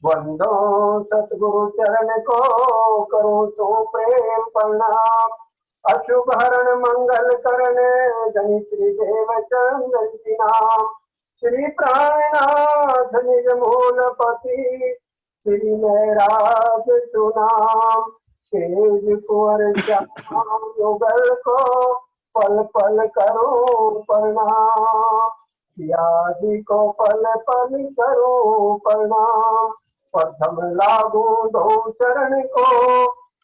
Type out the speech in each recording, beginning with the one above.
वंदो सतगुरु चरण को, करो तो प्रेम प्रणाम। अशुभ हरण मंगल करण, धनि श्री देव चंद्र जी नाम। श्री प्राणनाथ निज मूलपति, श्री महराज सुनाम। तेज कुंवर श्याम युगल को, पल पल करो प्रणाम। सियाजी को पल पल करो प्रणाम। प्रथम लागू दो चरण को,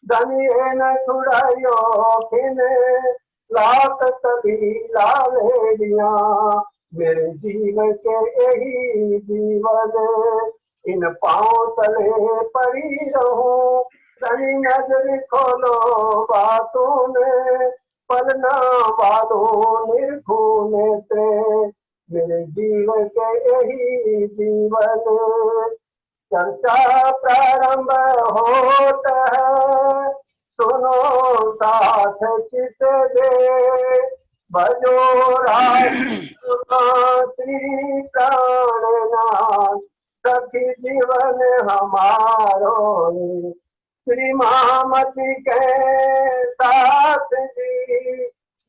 धनिये न छुड़ायो खिन। लाख कभी लाले दिया, मेरे जीवन के यही जीवन। इन पांव तले पड़ी रहूं, धनी नजर खोलो बातों में। पलना बादो निर्भूने से, मेरे जीवन के यही जीवन। चर्चा प्रारंभ होता है, सुनो साथ चित दे। भजो राम श्री प्राणनाथ, सखी जीवन हमारो। श्री महामति के साथ जी,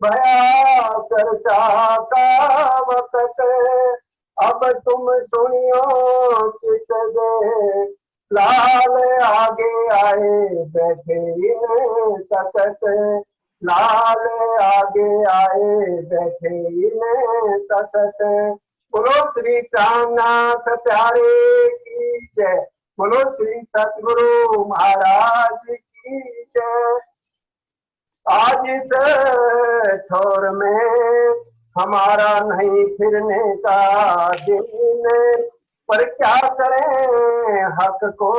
भया चर्चा का वक्त। अब तुम सुनियो चित दे, लाल आगे आए बैठे इन तकत। लाल आगे आए बैठे इन तकत। बोलो श्री रामनाथ प्यारे की जय। बोलो श्री सतगुरु महाराज की जय। आज इस छोर में हमारा नहीं फिरने का दिन, पर क्या करें हक को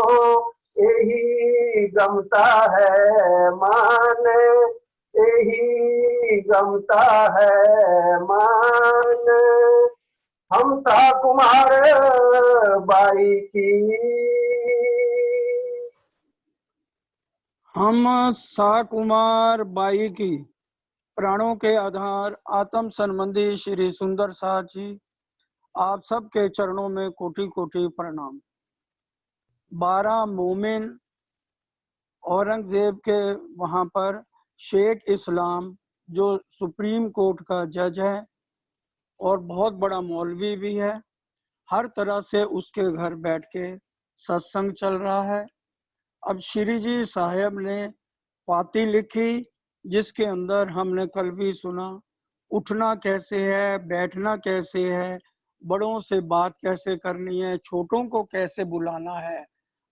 यही गमता है मान। यही गमता है मान। हम सा कुमार बाई की, हम सा कुमार बाई की प्राणों के आधार आत्म संबंधी श्री सुंदर साथ जी, आप सबके चरणों में कोटि कोटि प्रणाम। 12 मोमिन औरंगजेब के वहां पर शेख इस्लाम जो सुप्रीम कोर्ट का जज है और बहुत बड़ा मौलवी भी है, हर तरह से उसके घर बैठ के सत्संग चल रहा है। अब श्री जी साहब ने पाती लिखी, जिसके अंदर हमने कल भी सुना, उठना कैसे है, बैठना कैसे है, बड़ों से बात कैसे करनी है, छोटों को कैसे बुलाना है,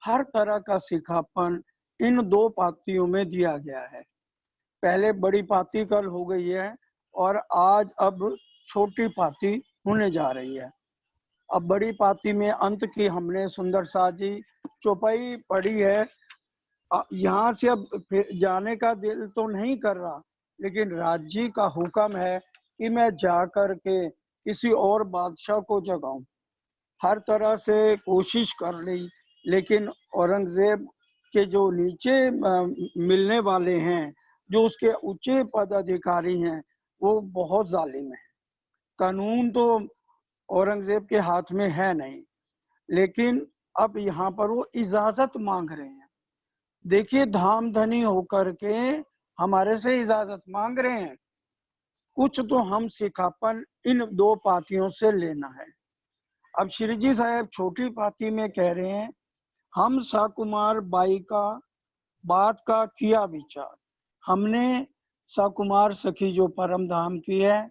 हर तरह का सिखापन इन 2 पातियों में दिया गया है। पहले बड़ी पाती कल हो गई है और आज अब छोटी पाती होने जा रही है। अब बड़ी पाती में अंत की हमने सुंदर साथ जी चौपाई पढ़ी है। यहाँ से अब फिर जाने का दिल तो नहीं कर रहा, लेकिन राज्य का हुक्म है कि मैं जा कर के किसी और बादशाह को जगाऊं। हर तरह से कोशिश कर ली, लेकिन औरंगजेब के जो नीचे मिलने वाले हैं, जो उसके ऊंचे पदाधिकारी हैं, वो बहुत जालिम है। कानून तो औरंगजेब के हाथ में है नहीं, लेकिन अब यहाँ पर वो इजाजत मांग रहे हैं। देखिए, धाम धनी होकर के हमारे से इजाजत मांग रहे हैं। कुछ तो हम सिखापन इन 2 पातियों से लेना है। अब श्री जी साहब छोटी पाती में कह रहे हैं, हम साकुमार बाई का बात का किया विचार। हमने साकुमार सखी जो परम धाम की है,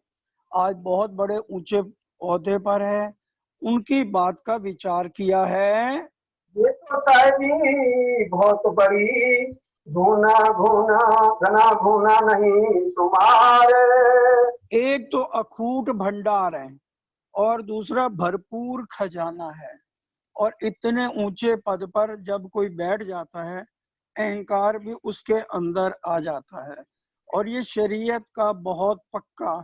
आज बहुत बड़े ऊंचे ओहदे पर है, उनकी बात का विचार किया है। ये तो शायरी बहुत बड़ी, घूना घूना घना घूना नहीं तुम्हारे। एक तो अखूट भंडार है और दूसरा भरपूर खजाना है। और इतने ऊंचे पद पर जब कोई बैठ जाता है, अहंकार भी उसके अंदर आ जाता है। और ये शरीयत का बहुत पक्का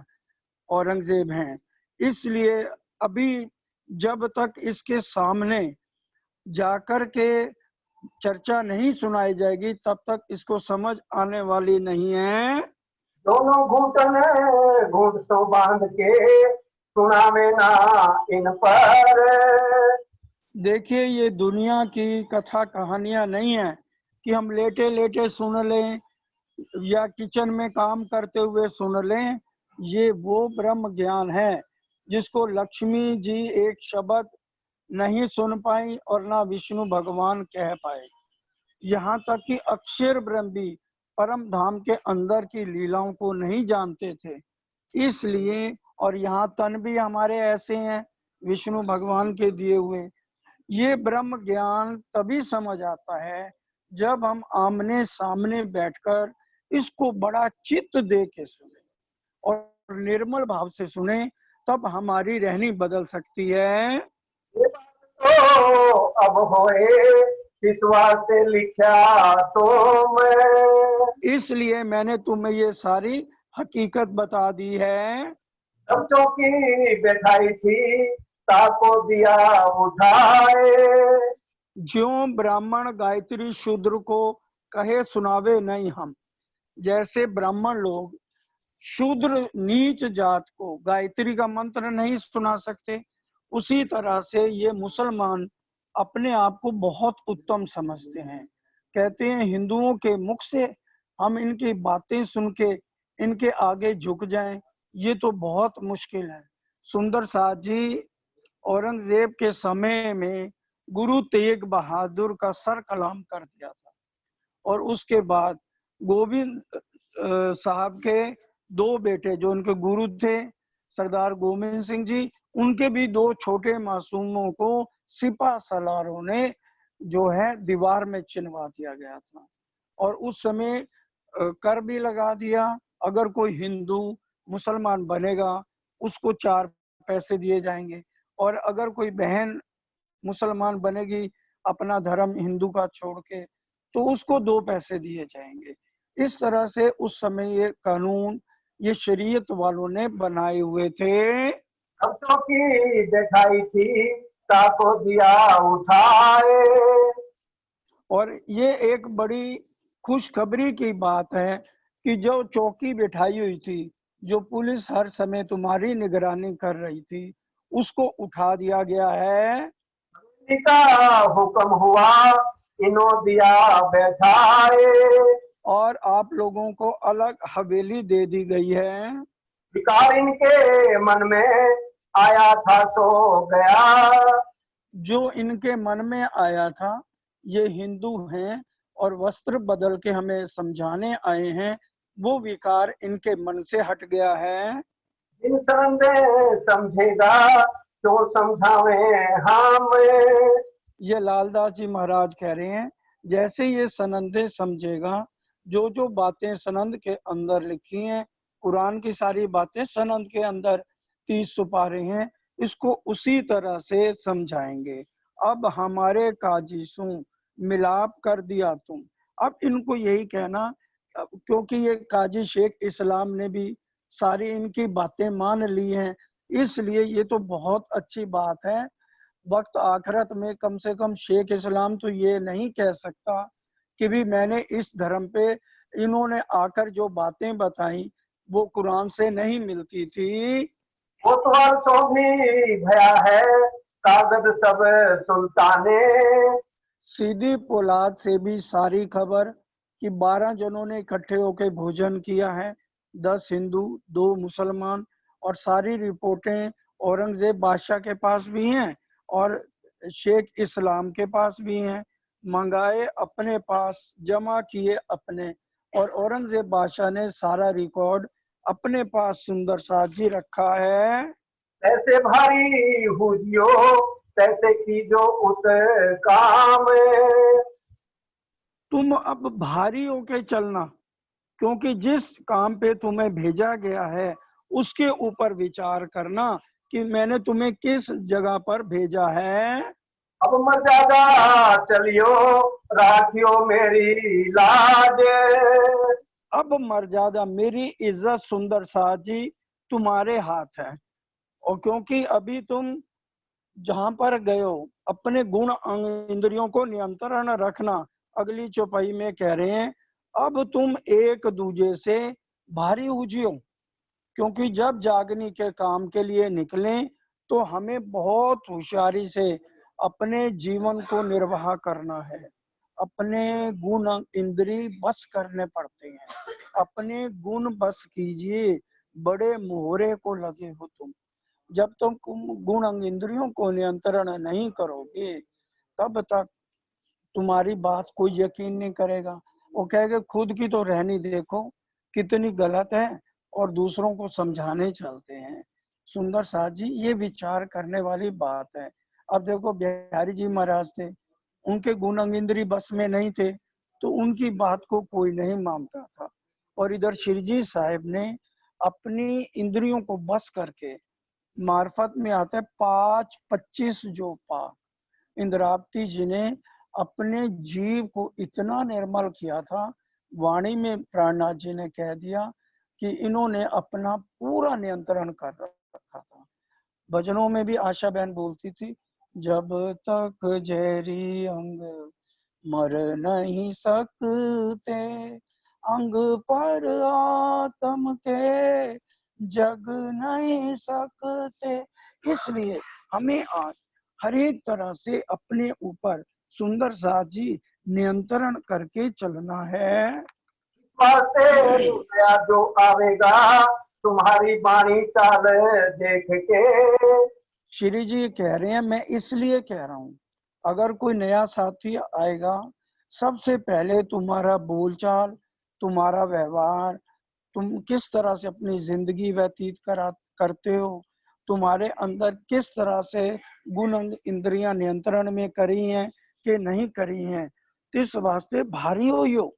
औरंगजेब हैं, इसलिए अभी जब तक इसके सामने जाकर के चर्चा नहीं सुनाई जाएगी, तब तक इसको समझ आने वाली नहीं है। दोनों घुटने घुटनों बांध के सुनावे ना इन पर। देखिए, ये दुनिया की कथा कहानियां नहीं है कि हम लेटे लेटे सुन लें या किचन में काम करते हुए सुन लें। ये वो ब्रह्म ज्ञान है जिसको लक्ष्मी जी एक शब्द नहीं सुन पाई और ना विष्णु भगवान कह पाए। यहाँ तक कि अक्षर ब्रह्म भी परम धाम के अंदर की लीलाओं को नहीं जानते थे। इसलिए और यहाँ तन भी हमारे ऐसे हैं विष्णु भगवान के दिए हुए। ये ब्रह्म ज्ञान तभी समझ आता है जब हम आमने सामने बैठकर इसको बड़ा चित्त दे के सुने और निर्मल भाव से सुने, तब हमारी रहनी बदल सकती है। ये बात तो अब होए विश्वास से लिखा तो मैं, इसलिए मैंने तुम्हें ये सारी हकीकत बता दी है। सब चौकी बैठाई थी ताको दिया उठाए, ज्यों ब्राह्मण गायत्री शूद्र को कहे सुनावे नहीं हम, जैसे ब्राह्मण लोग शूद्र नीच जात को गायत्री का मंत्र नहीं सुना सकते, उसी तरह से ये मुसलमान अपने आप को बहुत उत्तम समझते हैं। कहते हैं हिंदुओं के मुख से हम इनकी बातें सुन के इनके आगे झुक जाएं, ये तो बहुत मुश्किल है। सुंदर साथ जी औरंगजेब के समय में गुरु तेग बहादुर का सर कलाम कर दिया था और उसके बाद गोविंद साहब के दो बेटे जो उनके गुरु थे सरदार गोविंद सिंह जी, उनके भी दो छोटे मासूमों को सिपा सलारों ने जो है दीवार में चिनवा दिया गया था। और उस समय कर भी लगा दिया, अगर कोई हिंदू मुसलमान बनेगा उसको 4 पैसे दिए जाएंगे, और अगर कोई बहन मुसलमान बनेगी अपना धर्म हिंदू का छोड़ के तो उसको 2 पैसे दिए जाएंगे। इस तरह से उस समय ये कानून ये शरीयत वालों ने बनाए हुए थे। सब चौकी बैठाई थी ताको दिया उठाए, और ये एक बड़ी खुशखबरी की बात है कि जो चौकी बिठाई हुई थी, जो पुलिस हर समय तुम्हारी निगरानी कर रही थी, उसको उठा दिया गया है का हुक्म हुआ इनो दिया बैठाए, और आप लोगों को अलग हवेली दे दी गई है। विकार इनके मन में आया था सो गया, जो इनके मन में आया था, ये हिंदू हैं और वस्त्र बदल के हमें समझाने आए हैं, वो विकार इनके मन से हट गया है। इन संदे समझेगा जो समझावे हम, ये लालदास जी महाराज कह रहे हैं, जैसे ये सनंदे समझेगा, जो जो बातें सनंद के अंदर लिखी हैं, कुरान की सारी बातें सनंद के अंदर 30 सुपारे हैं, इसको उसी तरह से समझाएंगे। अब हमारे काजिसू मिलाप कर दिया तुम। अब इनको यही कहना, क्योंकि ये काजी शेख इस्लाम ने भी सारी इनकी बातें मान ली हैं, इसलिए ये तो बहुत अच्छी बात है। वक्त आखिरत में कम से कम शेख इस्लाम तो ये नहीं कह सकता कि भी मैंने इस धर्म पे इन्होंने आकर जो बातें बताई वो कुरान से नहीं मिलती थी। कोतवाल सोनी भया है कागज सब सुल्ताने, सीधी पोलाद से भी सारी खबर कि 12 जनों ने इकट्ठे होकर भोजन किया है, 10 हिंदू 2 मुसलमान, और सारी रिपोर्टें औरंगजेब बादशाह के पास भी हैं और शेख इस्लाम के पास भी हैं। मंगाए अपने पास, जमा किए अपने, और औरंगजेब बादशाह ने सारा रिकॉर्ड अपने पास सुंदर साथ जी रखा है। ऐसे भारी हुजियो तैसे की जो उस काम, तुम अब भारी होके चलना, क्योंकि जिस काम पे तुम्हें भेजा गया है उसके ऊपर विचार करना कि मैंने तुम्हें किस जगह पर भेजा है। अब मर्यादा चलियो राखियो मेरी लाज, अब मर्यादा मेरी इज्जत सुंदर साथ जी तुम्हारे हाथ है, और क्योंकि अभी तुम जहां पर गए हो अपने गुण अंग इंद्रियों को नियंत्रण रखना। अगली चौपाई में कह रहे हैं अब तुम एक दूजे से भारी हुजियो, क्योंकि जब जागनी के काम के लिए निकलें तो हमें बहुत होशियारी से अपने जीवन को निर्वाह करना है, अपने गुण इंद्री बस करने पड़ते हैं। अपने गुण बस कीजिए, बड़े मोहरे को लगे हो तुम। जब तुम गुण अंग इंद्रियों को नियंत्रण नहीं करोगे, तब तक तुम्हारी बात कोई यकीन नहीं करेगा। वो कहेगा खुद की तो रहनी देखो कितनी गलत है, और दूसरों को समझाने चलते हैं। सुंदर साथ जी, ये विचार करने वाली बात है। अब देखो बिहारी जी महाराज थे, उनके गुण अंग इंद्री बस में नहीं थे, तो उनकी बात को कोई नहीं मानता था। और इधर श्री जी साहब ने अपनी इंद्रियों को बस करके, मार्फत में आता है 5-25 जो पा, इंद्रावती जी ने अपने जीव को इतना निर्मल किया था। वाणी में प्राणनाथ जी ने कह दिया कि इन्होंने अपना पूरा नियंत्रण कर रखा था। भजनों में भी आशा बहन बोलती थी, जब तक जहरी अंग मर नहीं सकते, अंग पर आत्म के जग नहीं सकते। इसलिए हमें आज हर एक तरह से अपने ऊपर सुंदर साथ जी नियंत्रण करके चलना है। वास्ते नया जो आवेगा तुम्हारी बाणी चाल देख के। श्री जी कह रहे हैं, मैं इसलिए कह रहा हूँ, अगर कोई नया साथी आएगा, सबसे पहले तुम्हारा बोलचाल, तुम्हारा व्यवहार, तुम किस तरह से अपनी जिंदगी व्यतीत करते हो, तुम्हारे अंदर किस तरह से गुण इंद्रियां नियंत्रण में करी हैं कि नहीं करी हैं, इस वास्ते भारी हो,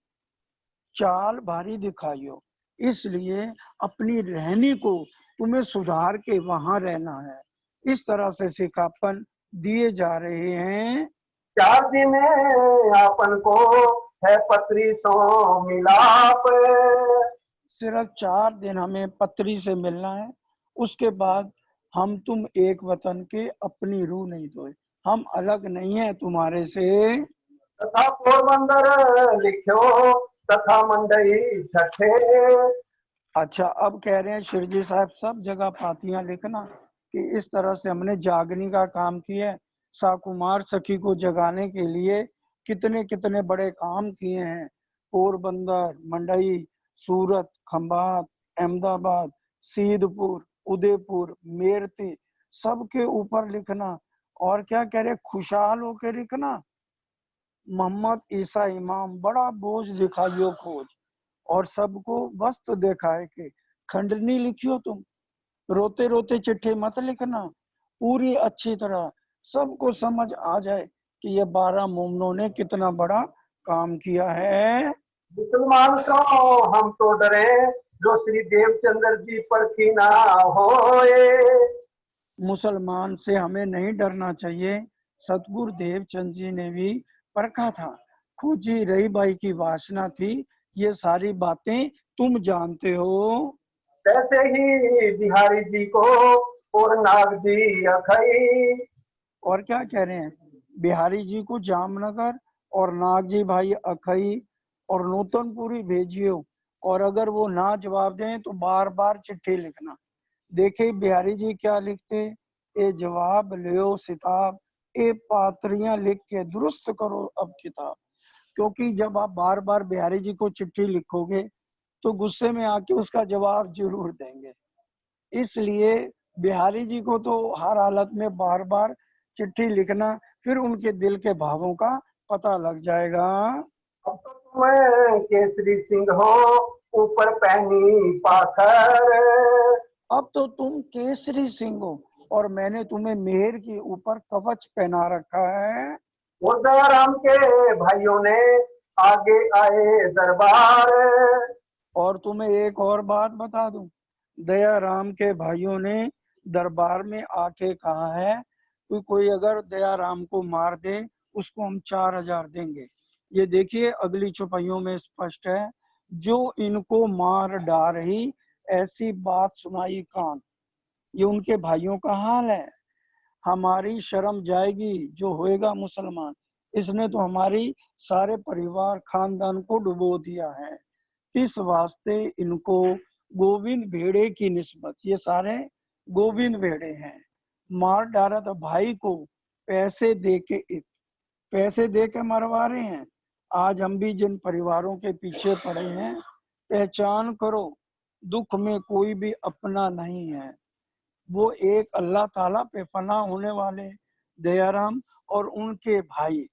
चाल भारी दिखाइयो। इसलिए अपनी रहनी को तुम्हें सुधार के वहां रहना है। इस तरह से सिखापन दिए जा रहे हैं। 4 दिन आपन को है पत्री सो मिलाप। सिर्फ 4 दिन हमें पत्री से मिलना है, उसके बाद हम तुम एक वतन के, अपनी रूह नहीं धोए। हम अलग नहीं है तुम्हारे से। तथा पोरबंदर लिख्यो तथा मंडई छठे। अच्छा, अब कह रहे हैं शिरजी साहब सब जगह पातियां लिखना कि इस तरह से हमने जागनी का काम किया है। साकुमार सखी को जगाने के लिए कितने कितने बड़े काम किए हैं। पोरबंदर, मंडई, सूरत, खंभात, अहमदाबाद, सीधपुर, उदयपुर, मेरती, सबके ऊपर लिखना। और क्या कह रहे, खुशहाल होकर लिखना। मोहम्मद ईसा इमाम, बड़ा बोझ दिखाइयो खोज, और सबको वस्त्र दिखाए के खंडनी लिखियो तुम। रोते रोते चिट्ठी मत लिखना, पूरी अच्छी तरह सबको समझ आ जाए कि ये 12 मोमनों ने कितना बड़ा काम किया है। मुसलमान को हम तो डरे जो श्री देवचंद्र जी पर की ना होए। मुसलमान से हमें नहीं डरना चाहिए। सतगुरु देवचंद जी ने भी परखा था, खोजी रही बाई की वासना थी। ये सारी बातें तुम जानते हो। तैसे ही बिहारी जी को और नाग जी अखई। और क्या कह रहे हैं, बिहारी जी को जामनगर और नाग जी भाई अखई और नूतनपुरी भेजियो। और अगर वो ना जवाब दें तो बार बार चिट्ठी लिखना। देखे बिहारी जी क्या लिखते, ए जवाब लियो सिताब, ए पात्रियां लिख के दुरुस्त करो अब किताब। क्योंकि जब आप बार बार बिहारी जी को चिट्ठी लिखोगे तो गुस्से में आके उसका जवाब जरूर देंगे। इसलिए बिहारी जी को तो हर हालत में बार बार चिट्ठी लिखना, फिर उनके दिल के भावों का पता लग जाएगा। अब तो तुम केसरी सिंह हो ऊपर पहनी पाथर। अब तो तुम केसरी सिंह हो और मैंने तुम्हें मेहर के ऊपर कवच पहना रखा है। और दयाराम के भाइयों ने आगे आए दरबार। और तुम्हें एक और बात बता दूं, दयाराम के भाइयों ने दरबार में आके कहा है कि कोई अगर दयाराम को मार दे उसको हम 4000 देंगे। ये देखिए अगली चौपाइयों में स्पष्ट है, जो इनको मार डाल रही ऐसी बात सुनाई कान। ये उनके भाइयों का हाल है। हमारी शर्म जाएगी जो होएगा मुसलमान। इसने तो हमारी सारे परिवार खानदान को डुबो दिया है। इस वास्ते इनको गोविंद भेड़े की निस्बत, ये सारे गोविंद भेड़े हैं, मार डाला था भाई को पैसे दे के मरवा रहे हैं। आज हम भी जिन परिवारों के पीछे पड़े हैं, पहचान करो, दुख में कोई भी अपना नहीं है। वो एक अल्लाह ताला पे फना होने वाले दयाराम और उनके भाई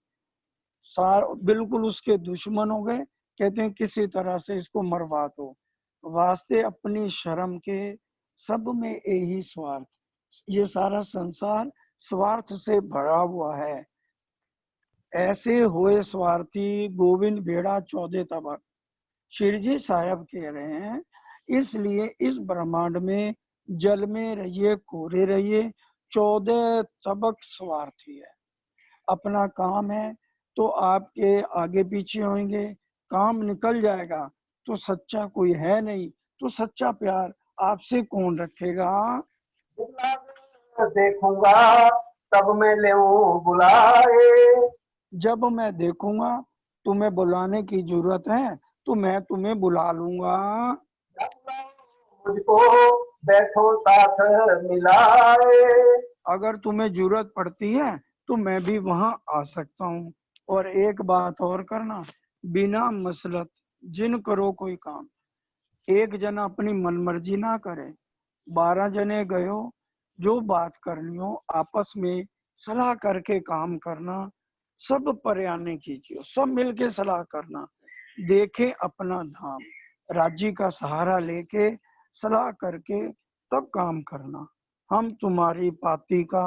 बिल्कुल उसके दुश्मन हो गए। कहते हैं किसी तरह से इसको मरवा दो। वास्ते अपनी शर्म के, सब में यही स्वार्थ। ये सारा संसार स्वार्थ से भरा हुआ है। ऐसे हुए स्वार्थी गोविंद बेड़ा 14 तबक। शिरजी साहब कह रहे हैं, इसलिए इस ब्रह्मांड में जल में रहिए, कोरे रहिए, 14 तबक स्वार्थी है। अपना काम है तो आपके आगे पीछे होंगे, काम निकल जाएगा तो सच्चा कोई है नहीं, तो सच्चा प्यार आपसे कौन रखेगा। देखूंगा तब मैं ले बुलाए। जब मैं देखूंगा तुम्हें बुलाने की जरूरत है तो मैं तुम्हें बुला लूंगा। मुझको बैठो साथ मिलाए। अगर तुम्हें जरूरत पड़ती है तो मैं भी वहां आ सकता हूँ। और एक बात और करना, बिना मसलत जिन करो कोई काम। एक जना अपनी मनमर्जी ना करे, 12 जने गयो, जो बात करनी हो आपस में सलाह करके काम करना। सब परयाने कीजिए, सब मिलके सलाह करना। देखे अपना धाम, राज्य का सहारा लेके सलाह करके तब काम करना। हम तुम्हारी पाती का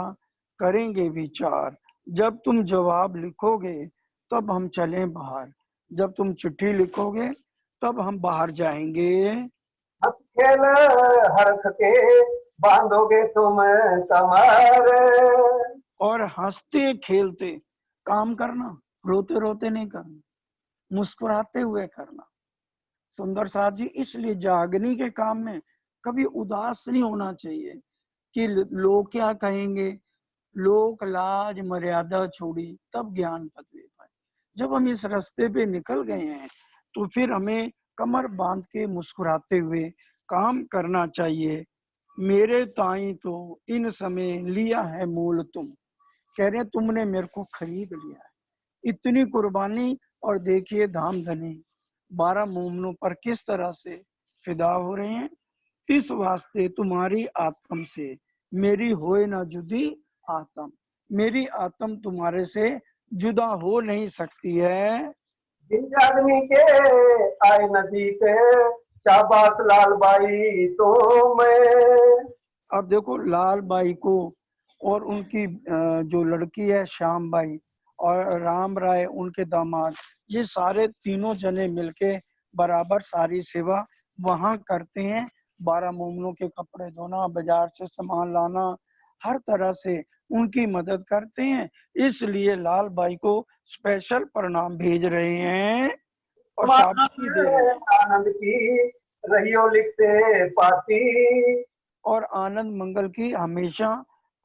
करेंगे विचार। जब तुम जवाब लिखोगे तब हम चलें बाहर। जब तुम चिट्ठी लिखोगे तब हम बाहर जाएंगे। हंस खेल हरख के बांधोगे तुम कमर। और हंसते खेलते काम करना, रोते रोते नहीं करना, मुस्कुराते हुए करना। सुंदर साथ जी, इसलिए जागनी के काम में कभी उदास नहीं होना चाहिए कि लोग क्या कहेंगे। लोक लाज मर्यादा छोड़ी तब ज्ञान पदवी पाए। जब हम इस रास्ते पे निकल गए हैं तो फिर हमें कमर बांध के मुस्कुराते हुए काम करना चाहिए। मेरे ताई तो इन समय लिया है मूल तुम। कह रहे तुमने मेरे को खरीद लिया है, इतनी कुर्बानी। और देखिए धाम धनी 12 मोमनों पर किस तरह से फिदा हो रहे हैं। इस वास्ते तुम्हारी आत्म से मेरी होए ना जुदी आत्म। मेरी आत्म तुम्हारे से जुदा हो नहीं सकती है। जिन आदमी के आए नजदीक शाबाश लाल बाई तो मैं। अब देखो लाल बाई को और उनकी जो लड़की है श्याम बाई और राम राय उनके दामाद, ये सारे तीनों जने मिलके बराबर सारी सेवा वहां करते हैं। 12 मोमनों के कपड़े धोना, बाजार से सामान लाना, हर तरह से उनकी मदद करते हैं। इसलिए लाल बाई को स्पेशल प्रणाम भेज रहे हैं और शाबाशी दे रहे हैं। आनंद की रहियो लिखते पाती। और आनंद मंगल की हमेशा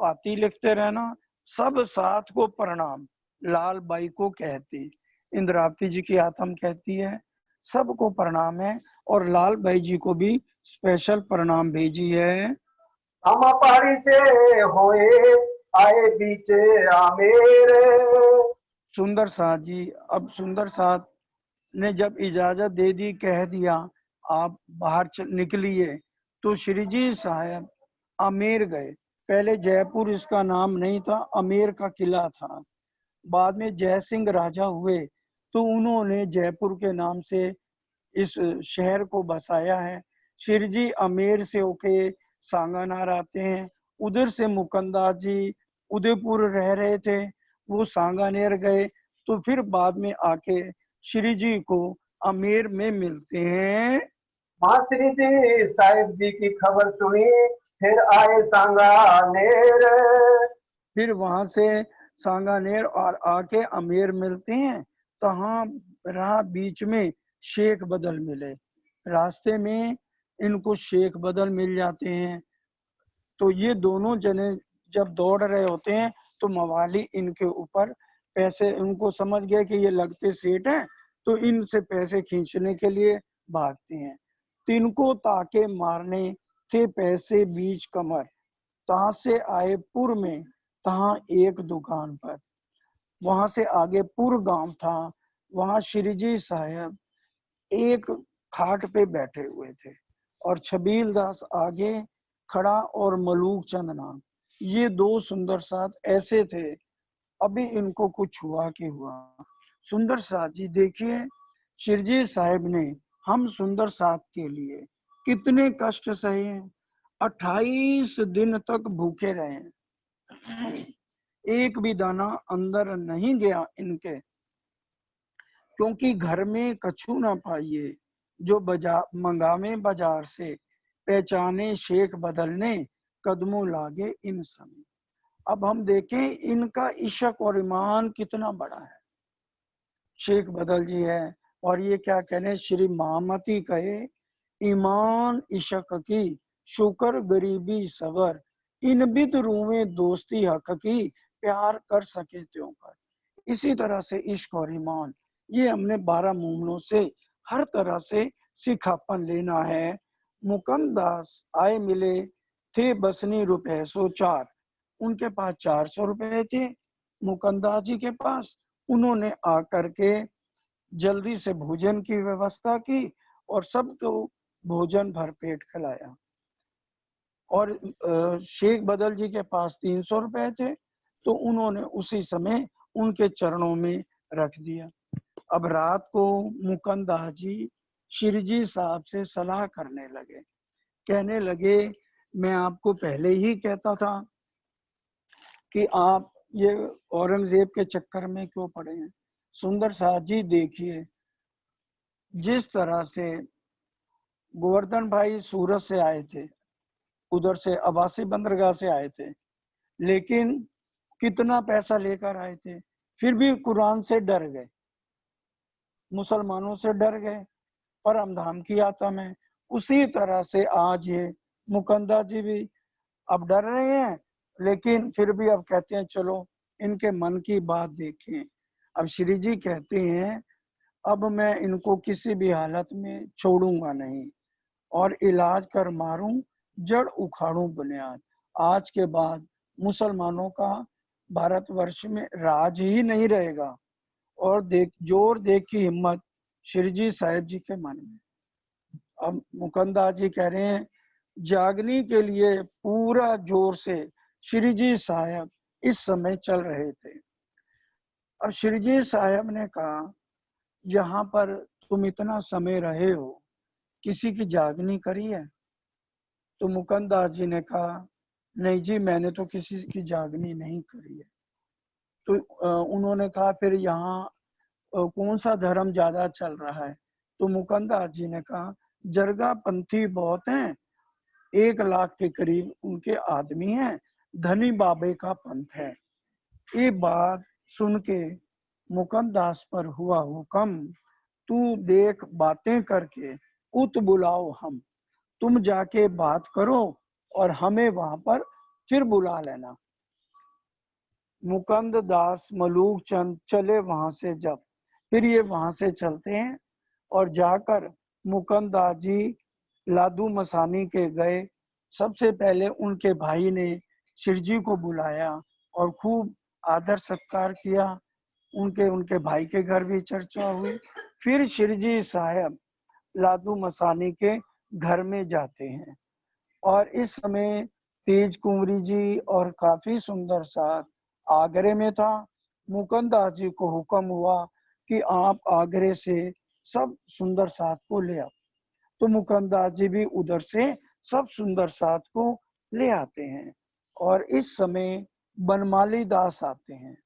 पाती लिखते रहना। सब साथ को प्रणाम लाल बाई को कहती, इंद्रावती जी की आत्म कहती है, सबको प्रणाम है। और लाल बाई जी को भी स्पेशल प्रणाम भेजी है। हम पहाड़ी से होए आए बीच आमेर। सुंदर साथ जी, अब सुंदर साथ ने जब इजाजत दे दी, कह दिया आप बाहर निकलिए, तो श्री जी साहब आमेर गए। पहले जयपुर इसका नाम नहीं था, आमेर का किला था। बाद में जय सिंह राजा हुए तो उन्होंने जयपुर के नाम से इस शहर को बसाया है। श्री जी आमेर से होके सांगानार आते हैं। उधर से मुकंदा जी उदयपुर रह रहे थे, वो सांगानेर गए, तो फिर बाद में आके श्री जी को आमेर में मिलते हैं। माँ श्री जी साहिब जी की खबर सुनी फिर आए सांगानेर। फिर वहां से सांगानेर और आके आमेर मिलते हैं। तो हाँ, राह बीच में शेख बदल मिले, रास्ते में इनको शेख बदल मिल जाते हैं। तो ये दोनों जने जब दौड़ रहे होते हैं तो मवाली इनके ऊपर पैसे, उनको समझ गए कि ये लगते सेठ हैं, तो इनसे पैसे खींचने के लिए भागते हैं। तिनको ताके मारने थे पैसे बीच कमर, तहां से आए पुर में तहाँ एक दुकान पर, वहां से आगे पूर्व गांव था, वहां श्री जी साहब एक खाट पे बैठे हुए थे और छबील दास आगे खड़ा और मलूक चंद नाम, ये दो सुंदर साथ ऐसे थे। अभी इनको कुछ हुआ कि हुआ। सुंदर साथ जी देखिए, शिरजी साहब ने हम सुंदर साथ के लिए कितने कष्ट सहे। 28 दिन तक भूखे रहे, एक भी दाना अंदर नहीं गया इनके, क्योंकि घर में कछु ना पाइए, जो मंगावे बाजार से, पहचाने शेख बदलने, कदमों लागे इन समय। अब हम देखें इनका इशक और ईमान कितना बड़ा है। शेख बदल जी है, और ये क्या कहने, श्री महामती कहे, ईमान इशक की शुक्र गरीबी सबर, इन बिद रूवे दोस्ती हक की, प्यार कर सके त्यों कर। इसी तरह से इश्क और ईमान, ये हमने 12 मूमलों से हर तरह से सिखापन लेना है। मुकमदास आए मिले थे बसनी रुपए 104, उनके पास 400 रुपए थे मुकंदास जी के पास। उन्होंने आकर के जल्दी से भोजन की व्यवस्था की और सबको भोजन भरपेट खिलाया। और शेख बदल जी के पास 300 रुपए थे, तो उन्होंने उसी समय उनके चरणों में रख दिया। अब रात को मुकंदास जी शिरजी साहब से सलाह करने लगे, कहने लगे, मैं आपको पहले ही कहता था कि आप ये औरंगजेब के चक्कर में क्यों पड़े हैं। सुंदर साथ जी देखिए, जिस तरह से गोवर्धन भाई सूरत से आए थे, उधर से अब्बासी बंदरगाह से आए थे, लेकिन कितना पैसा लेकर आए थे, फिर भी कुरान से डर गए, मुसलमानों से डर गए, परम धाम की यात्रा में। उसी तरह से आज ये मुकंदा जी भी अब डर रहे हैं, लेकिन फिर भी अब कहते हैं चलो इनके मन की बात देखें। अब श्री जी कहते हैं, अब मैं इनको किसी भी हालत में छोड़ूंगा नहीं, और इलाज कर मारूं, जड़ उखाड़ूं बुनियाद। आज के बाद मुसलमानों का भारतवर्ष में राज ही नहीं रहेगा। और जोर देख की हिम्मत श्री जी साहिब जी के मन में। अब मुकंदा जी कह रहे हैं, जागने के लिए पूरा जोर से श्री जी साहब इस समय चल रहे थे। अब श्री जी साहब ने कहा, यहाँ पर तुम इतना समय रहे हो, किसी की जागनी करी है? तो मुकंदास जी ने कहा, नहीं जी, मैंने तो किसी की जागनी नहीं करी है। तो उन्होंने कहा, फिर यहाँ कौन सा धर्म ज्यादा चल रहा है? तो मुकंदास जी ने कहा, जरगा पंथी बहुत हैं, 1 लाख के करीब उनके आदमी हैं, धनी बाबे का पंथ है। ये बात सुन के मुकंदास पर हुआ हुक्म, तू देख बातें करके उत बुलाओ हम, तुम जाके बात करो और हमें वहां पर फिर बुला लेना। मुकंद दास मलूक चंद चले वहां से। जब फिर ये वहां से चलते हैं और जाकर मुकंदास जी लादू मसानी के गए। सबसे पहले उनके भाई ने शिरजी को बुलाया और खूब आदर सत्कार किया। उनके भाई के घर भी चर्चा हुई। फिर शिरजी साहब लादू मसानी के घर में जाते हैं, और इस समय तेज कुंवरी जी और काफी सुंदर साथ आगरे में था। मुकंदास जी को हुक्म हुआ कि आप आगरे से सब सुंदर साथ को ले आओ। तो मुकंदास जी भी उधर से सब सुंदर साथ को ले आते हैं। और इस समय बनमाली दास आते हैं।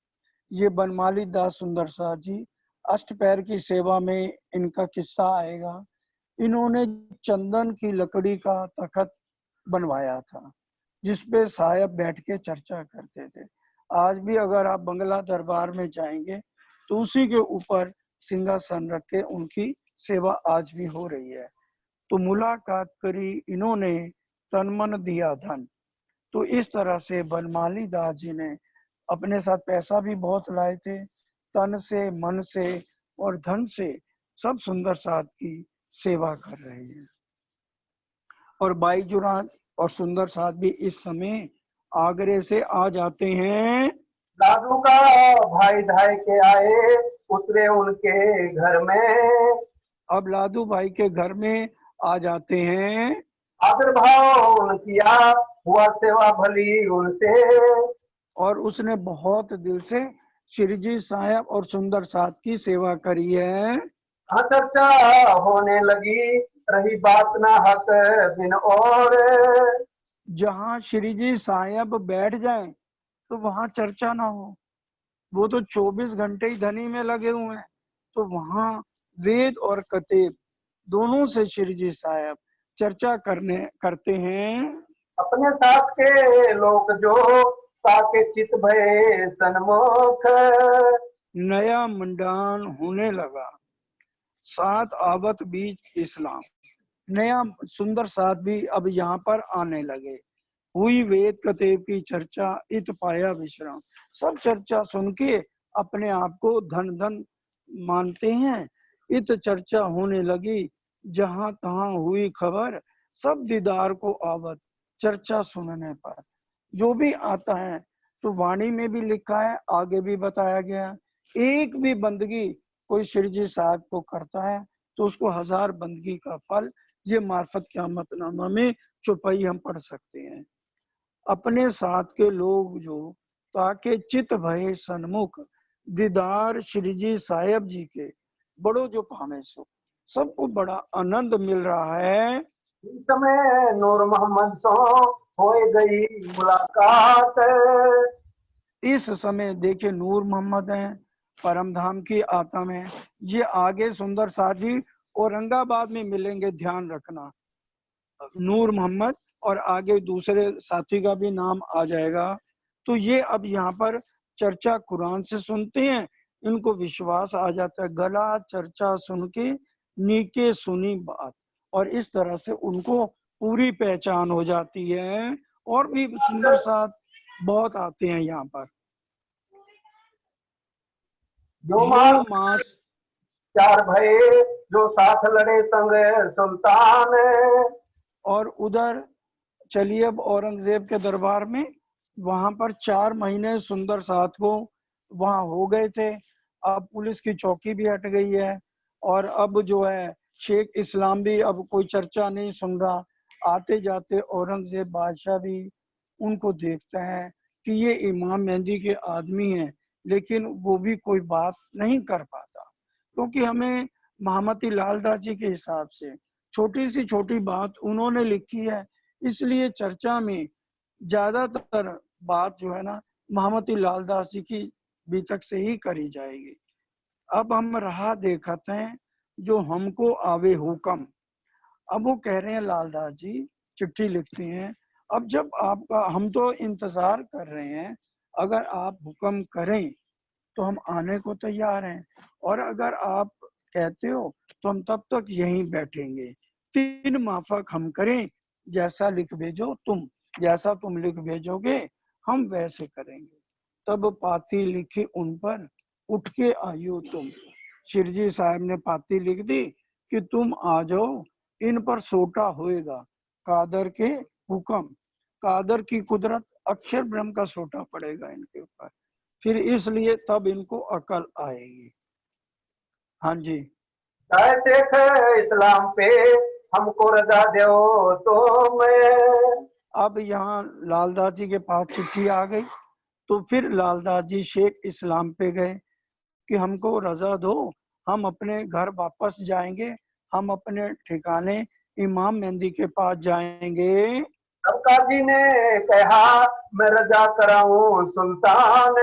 ये बनमाली दास सुंदर साथ जी, अष्टपैर की सेवा में इनका किस्सा आएगा। इन्होंने चंदन की लकड़ी का तखत बनवाया था, जिसपे साहब बैठ के चर्चा करते थे। आज भी अगर आप बंगला दरबार में जाएंगे तो उसी के ऊपर सिंहासन रख के उनकी सेवा आज भी हो रही है। तो मुलाकात करी इन्होंने, तन मन दिया धन। तो इस तरह से बनमाली दास जी ने अपने साथ पैसा भी बहुत लाए थे, तन से, मन से और धन से सब सुंदर साथ की सेवा कर रहे हैं। और बाईजुरान और सुंदर साथ भी इस समय आगरे से आ जाते हैं। दादू का भाई धाई के आए, उतरे उनके घर में। अब लादू भाई के घर में आ जाते हैं। आदर भाव उन किया, हुआ सेवा भली उनसे। और उसने बहुत दिल से श्री जी साहब और सुंदर साथ की सेवा करी है। हाँ चर्चा होने लगी, रही बात ना हक दिन और। जहाँ श्री जी साहब बैठ जाएं तो वहां चर्चा ना हो। वो तो 24 घंटे ही धनी में लगे हुए हैं। तो वहां वेद और कतेब दोनों से श्री जी साहब चर्चा करते हैं। अपने साथ के लोग जो ताके चित भय सन्मुख। नया मंडान होने लगा, सात आवत बीच इस्लाम। नया सुंदर साथ भी अब यहाँ पर आने लगे। हुई वेद कतेब की चर्चा, इत पाया विश्राम। सब चर्चा सुन के अपने आप को धन धन मानते हैं। इत चर्चा होने लगी, जहां तहां हुई खबर, सब दीदार को आवत। चर्चा सुनने पर जो भी आता है, तो वाणी में भी लिखा है, आगे भी बताया गया, एक भी बंदगी कोई श्री जी साहब को करता है तो उसको 1000 बंदगी का फल ये मार्फत क़यामतनामा में चौपाई हम पढ़ सकते हैं। अपने साथ के लोग जो ताके चित भय सन्मुख, दीदार श्री जी साहब जी के बड़ो जो पावे सो। सबको बड़ा आनंद मिल रहा है। इस समय नूर मोहम्मद सो हो गई मुलाकात। इस समय देखिए नूर मोहम्मद हैं, परम धाम की आत्मा में। ये आगे सुंदर साथी औरंगाबाद में मिलेंगे, ध्यान रखना। नूर मोहम्मद और आगे दूसरे साथी का भी नाम आ जाएगा। तो ये अब यहाँ पर चर्चा कुरान से सुनते हैं, इनको विश्वास आ जाता है, गला चर्चा सुन के नीके सुनी बात, और इस तरह से उनको पूरी पहचान हो जाती है। और भी सुंदर साथ बहुत आते हैं यहाँ पर। जो यो मार मास चार भये, जो साथ लड़े संग सुल्तान। और उधर चलिए अब औरंगजेब के दरबार में, वहां पर 4 महीने सुंदर साथ को वहां हो गए थे। अब पुलिस की चौकी भी हट गई है, और अब जो है शेख इस्लाम भी अब कोई चर्चा नहीं सुन रहा। आते जाते औरंगजेब बादशाह भी उनको देखता है कि ये इमाम मेहंदी के आदमी हैं, लेकिन वो भी कोई बात नहीं कर पाता, क्योंकि हमें महामती लाल दास जी के हिसाब से छोटी सी छोटी बात उन्होंने लिखी है, इसलिए चर्चा में ज्यादातर बात जो है ना महामती लाल दास जी की बीतक से ही करी जाएगी। अब हम राह देखते हैं जो हमको आवे हुक्म। अब वो कह रहे हैं लालदास जी, चिट्ठी लिखते हैं, अब जब आपका हम तो इंतजार कर रहे हैं, अगर आप हुक्म करें तो हम आने को तैयार हैं, और अगर आप कहते हो तो हम तब तक यहीं बैठेंगे। 3 माफक हम करें, जैसा लिख भेजो तुम, जैसा तुम लिख भेजोगे हम वैसे करेंगे। तब पाती लिखी उन पर, उठ के आयो तुम। शिरजी साहब ने पाती लिख दी कि तुम आ जाओ, इन पर सोटा होएगा कादर के हुक्म। कादर की कुदरत, अक्षर ब्रह्म का सोटा पड़ेगा इनके ऊपर, फिर इसलिए तब इनको अकल आएगी। हाँ जी। चाहे शेख इस्लाम पे, हमको रजा दो तो मैं। अब यहाँ लालदास जी के पास चिट्ठी आ गई, तो फिर लालदास जी शेख इस्लाम पे गए कि हमको रजा दो, हम अपने घर वापस जाएंगे, हम अपने ठिकाने इमाम मेहंदी के पास जाएंगे। तब काजी ने कहा, मैं रजा कराऊं सुल्तान।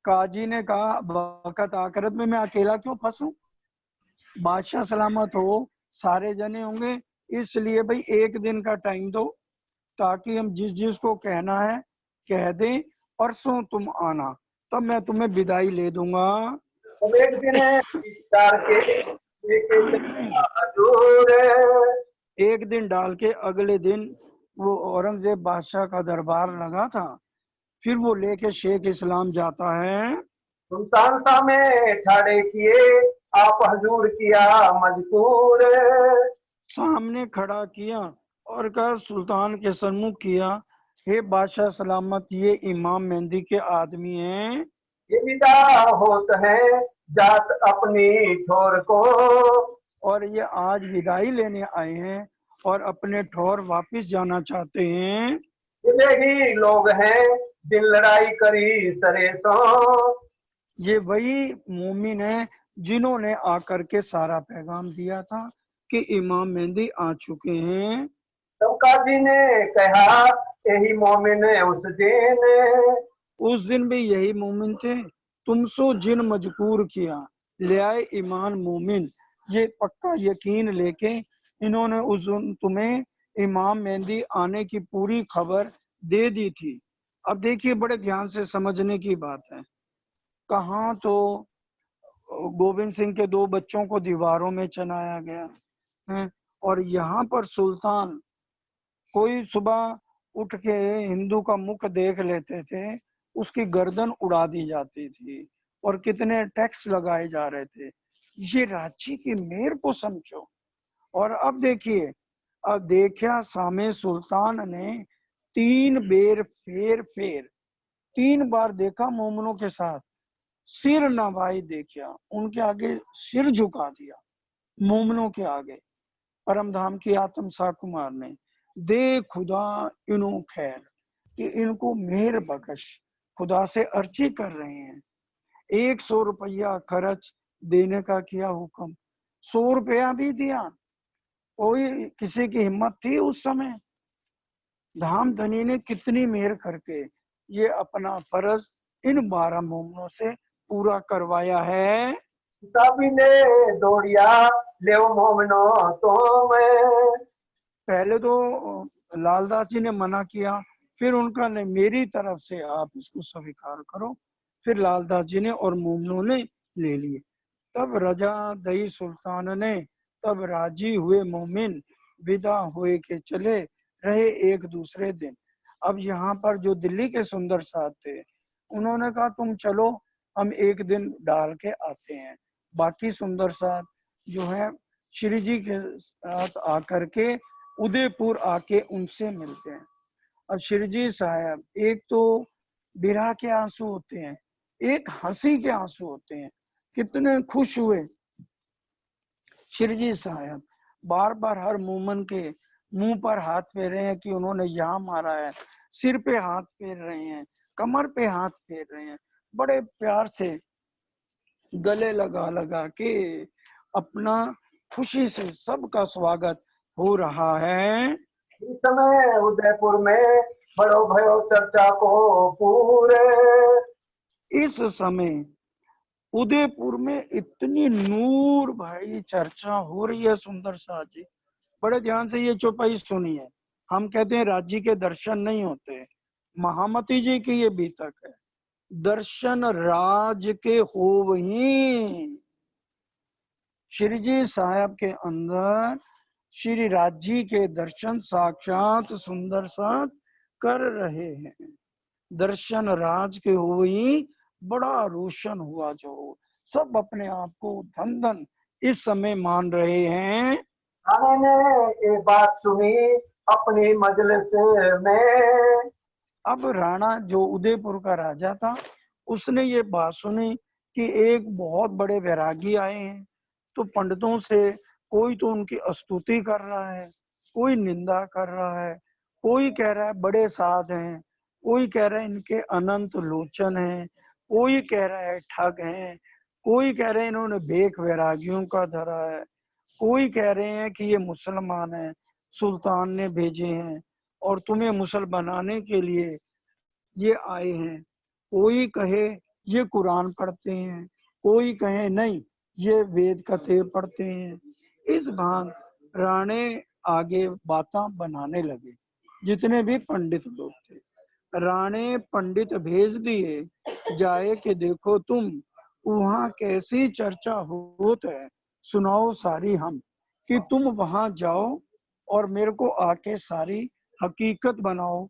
काजी ने कहा, वक़्त आखिरत में मैं अकेला क्यों फंसूं, बादशाह सलामत हो, सारे जने होंगे, इसलिए भाई एक दिन का टाइम दो, ताकि हम जिस जिस को कहना है कह दें, परसों तुम आना, तब मैं तुम्हें विदाई ले दूंगा। तब एक दिन विचार के लेके चला हजूर। एक दिन डाल के अगले दिन वो औरंगजेब बादशाह का दरबार लगा था, फिर वो लेके शेख इस्लाम जाता है। सुल्तान सा में ठाड़े किए, आप हजूर किया मजबूर। सामने खड़ा किया और कहा, सुल्तान के सन्मुख किया हे बादशाह सलामत, ये इमाम मेहंदी के आदमी हैं। ये विदा होत है जात अपनी ठोर को, और ये आज विदाई लेने आए हैं और अपने ठौर वापिस जाना चाहते हैं। ये ही लोग हैं दिन लड़ाई करी सरे सो, ये वही मोमिन है जिन्होंने आकर के सारा पैगाम दिया था कि इमाम मेहंदी आ चुके हैं। तब काजी ने कहा यही मोमिन उस दिन, उस दिन भी यही मोमिन थे, तुमसो जिन मजबूर किया ले आए ईमान मोमिन। ये पक्का यकीन लेके इन्होंने उस दिन तुम्हें इमाम मेहंदी आने की पूरी खबर दे दी थी। अब देखिए, बड़े ध्यान से समझने की बात है। कहाँ तो गोविंद सिंह के 2 बच्चों को दीवारों में चनाया गया है, और यहाँ पर सुल्तान कोई सुबह उठ के हिंदू का मुख देख लेते थे, उसकी गर्दन उड़ा दी जाती थी, और कितने टैक्स लगाए जा रहे थे। ये राज्य की मेहर को समझो। और अब देखिए, अब देखा सामे सुल्तान ने 3 बेर फेर फेर 3 बार देखा मोमनों के साथ, सिर नवाई देखा, उनके आगे सिर झुका दिया मोमनों के आगे। परमधाम की आत्म शाह कुमार ने दे खुदा इनो खैर, कि इनको मेहर बख्श, खुदा से अर्जी कर रहे हैं। 100 रुपया खर्च देने का किया हुक्म, 100 रुपया भी दिया। कोई किसी की हिम्मत थी उस समय? धाम धनी ने कितनी मेहर करके ये अपना फर्ज इन 12 मोमनों से पूरा करवाया है। किताबी ने दौड़िया ले मोमिनो तो मैं, पहले तो लालदास जी ने मना किया, फिर उनका ने मेरी तरफ से आप इसको स्वीकार करो, फिर लालदास जी ने और मोमनों ने ले लिए। तब रजा दई सुल्तान ने, तब राजी हुए मोमिन, विदा हुए के चले रहे एक दूसरे दिन। अब यहाँ पर जो दिल्ली के सुंदर साहब थे, उन्होंने कहा तुम चलो, हम एक दिन डाल के आते हैं। बाकी सुंदर साहब जो है श्री जी के साथ आकर के उदयपुर आके उनसे मिलते हैं। अब श्री जी साहब, एक तो बिरह के आंसू होते हैं, एक हंसी के आंसू होते हैं। कितने खुश हुए श्री जी साहब, बार बार हर मोमन के मुंह पर हाथ फेरे हैं कि उन्होंने यहाँ मारा है, सिर पे हाथ फेर रहे हैं, कमर पे हाथ फेर रहे हैं, बड़े प्यार से गले लगा लगा के अपना खुशी से सबका स्वागत हो रहा है। इस समय उदयपुर में बड़ो भयो चर्चा को पूरे, इस समय उदयपुर में इतनी नूर भाई चर्चा हो रही है। सुंदर शाह जी, बड़े ध्यान से ये चौपाई सुनिए। हम कहते हैं राज्य के दर्शन नहीं होते, महामती जी की ये बीतक है, दर्शन राज के हो वही। श्री जी साहब के अंदर श्री राज्य के दर्शन साक्षात सुंदर साथ कर रहे हैं। दर्शन राज के हुई, बड़ा रोशन हुआ जो, सब अपने आप को धन धन इस समय मान रहे हैं। रानी ने ये बात सुनी अपनी मजलिस में, अब राणा जो उदयपुर का राजा था, उसने ये बात सुनी कि एक बहुत बड़े वैरागी आए हैं। तो पंडितों से कोई तो उनकी स्तुति कर रहा है, कोई निंदा कर रहा है, कोई कह रहा है बड़े साध हैं, कोई कह रहा है इनके अनंत लोचन हैं, कोई कह रहा है ठग हैं, कोई कह रहे हैं इन्होंने भेख वैरागियों का धरा है, कोई कह रहे हैं कि ये मुसलमान हैं, सुल्तान ने भेजे हैं और तुम्हें मुसल बनाने के लिए ये आए हैं। कोई कहे ये कुरान पढ़ते हैं, कोई कहे नहीं ये वेद कथे पढ़ते हैं। इस भांग राणे आगे बातें बनाने लगे, जितने भी पंडित लोग थे। राणे पंडित भेज दिए जाए कि देखो तुम वहां कैसी चर्चा होत है, सुनाओ सारी हम, कि तुम वहां जाओ और मेरे को आके सारी हकीकत बनाओ।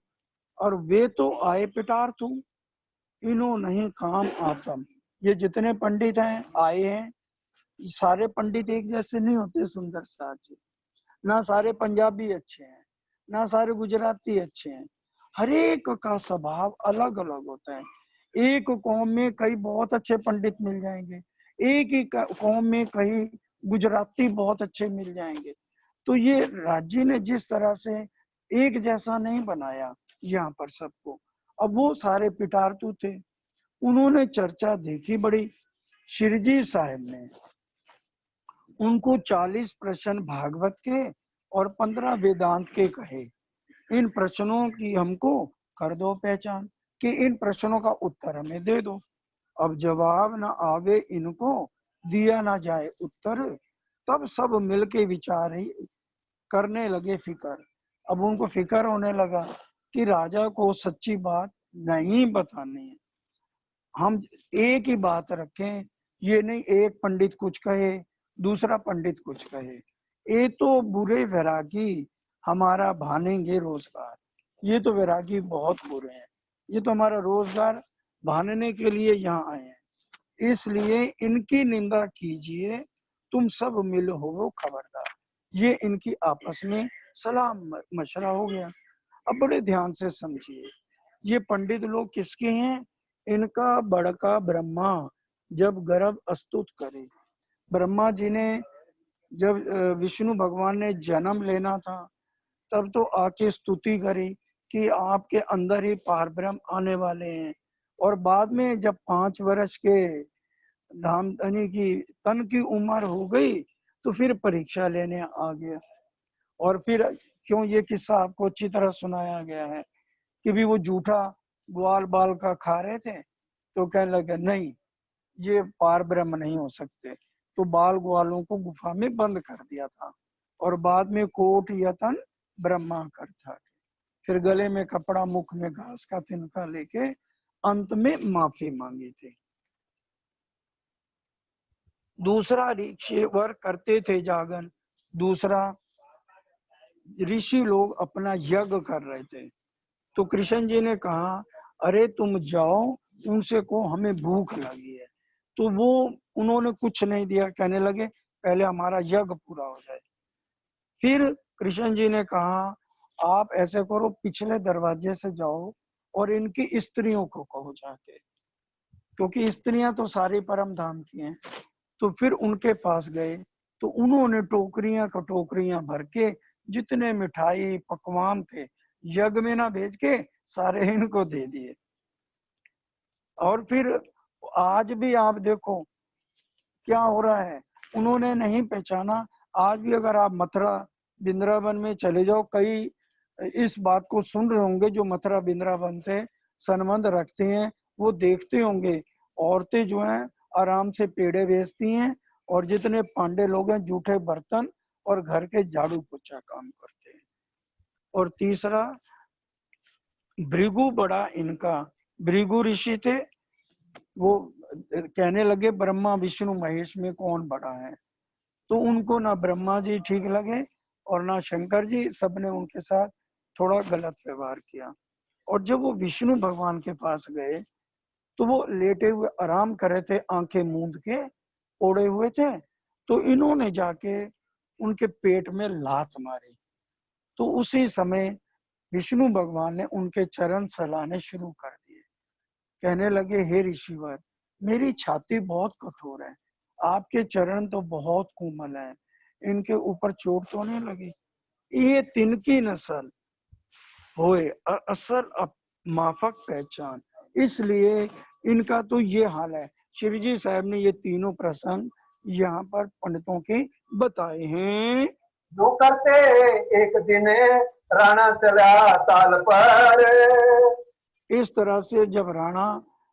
और वे तो आए पिटार तुम, इन्हों नहीं काम आतम। ये जितने पंडित हैं आए हैं, सारे पंडित एक जैसे नहीं होते सुंदर साथ जी। ना सारे पंजाबी अच्छे हैं, ना सारे गुजराती अच्छे हैं। हर एक का स्वभाव अलग अलग होता है। एक कौम में कई बहुत अच्छे पंडित मिल जाएंगे, एक ही कौम में कई गुजराती बहुत अच्छे मिल जाएंगे। तो ये राज्य ने जिस तरह से एक जैसा नहीं बनाया यहाँ पर सबको, अब वो सारे पिटारतू थे, उन्होंने चर्चा देखी बड़ी। शिरजी साहब ने उनको 40 प्रश्न भागवत के और 15 वेदांत के कहे। इन प्रश्नों की हमको कर दो पहचान, कि इन प्रश्नों का उत्तर हमें दे दो। अब जवाब ना आवे इनको, दिया ना जाए उत्तर, तब सब मिलके विचार ही करने लगे फिकर। अब उनको फिकर होने लगा कि राजा को सच्ची बात नहीं बतानी है, हम एक ही बात रखें, ये नहीं एक पंडित कुछ कहे दूसरा पंडित कुछ कहे। ये तो बुरे वैरागी हमारा भानेंगे रोजगार, ये तो वैरागी बहुत बुरे हैं, ये तो हमारा रोजगार भानने के लिए यहाँ आए हैं, इसलिए इनकी निंदा कीजिए, तुम सब मिल हो खबरदार। ये इनकी आपस में सलाह मशवरा हो गया। अब बड़े ध्यान से समझिए, ये पंडित लोग किसके हैं? इनका बड़का ब्रह्मा जब गर्भ अस्तुत करे, ब्रह्मा जी ने जब विष्णु भगवान ने जन्म लेना था, तब तो आके स्तुति करी कि आपके अंदर ही पार ब्रह्म आने वाले हैं। और बाद में जब 5 वर्ष के धामधनी की तन की उम्र हो गई, तो फिर परीक्षा लेने आ गया। और फिर क्यों ये किस्सा आपको अच्छी तरह सुनाया गया है कि भी वो जूठा ग्वाल बाल का खा रहे थे, तो कहने लगे नहीं, ये पार ब्रह्म नहीं हो सकते, तो बाल ग्वालों को गुफा में बंद कर दिया था। और बाद में कोट यतन ब्रह्मा कर था, फिर गले में कपड़ा मुख में घास का तिनका लेके अंत में माफी मांगी थी। दूसरा ऋषिवर करते थे जागन, दूसरा ऋषि लोग अपना यज्ञ कर रहे थे। तो कृष्ण जी ने कहा अरे तुम जाओ, उनसे को हमें भूख लगी है। तो वो उन्होंने कुछ नहीं दिया, कहने लगे पहले हमारा यज्ञ पूरा हो जाए। फिर कृष्ण जी ने कहा आप ऐसे करो, पिछले दरवाजे से जाओ और इनकी स्त्रियों को कहो जाके, क्योंकि स्त्रियां तो सारी परम धाम की हैं। तो फिर उनके पास गए, तो उन्होंने टोकरियां कटोकरियां भर के जितने मिठाई पकवान थे यज्ञ में ना भेज के सारे इनको दे दिए। और फिर आज भी आप देखो क्या हो रहा है, उन्होंने नहीं पहचाना। आज भी अगर आप मथुरा वृंदावन में चले जाओ, कई इस बात को सुन रहे होंगे जो मथुरा वृंदावन से संबंध रखते हैं, वो देखते होंगे औरतें जो हैं आराम से पेड़े बेचती हैं, और जितने पांडे लोग हैं जूठे बर्तन और घर के झाड़ू पोछा काम करते हैं। और तीसरा भृगु बड़ा इनका, भृगु ऋषि थे, वो कहने लगे ब्रह्मा विष्णु महेश में कौन बड़ा है। तो उनको ना ब्रह्मा जी ठीक लगे और ना शंकर जी, सबने उनके साथ थोड़ा गलत व्यवहार किया। और जब वो विष्णु भगवान के पास गए, तो वो लेटे हुए आराम कर रहे थे, आंखें मूंद के ओढ़े हुए थे। तो इन्होंने जाके उनके पेट में लात मारी। तो उसी समय विष्णु भगवान ने उनके चरण सहलाने शुरू कर दिए, कहने लगे हे ऋषिवर, मेरी छाती बहुत कठोर है, आपके चरण तो बहुत कोमल हैं, इनके ऊपर चोट तो नहीं लगी? ये तिनकी नस्ल होए असल माफक पहचान, इसलिए इनका तो ये हाल है। श्री जी साहब ने ये तीनों प्रसंग यहाँ पर पंडितों के बताए हैं। जो करते एक दिन राणा चला ताल पर। इस तरह से जब राणा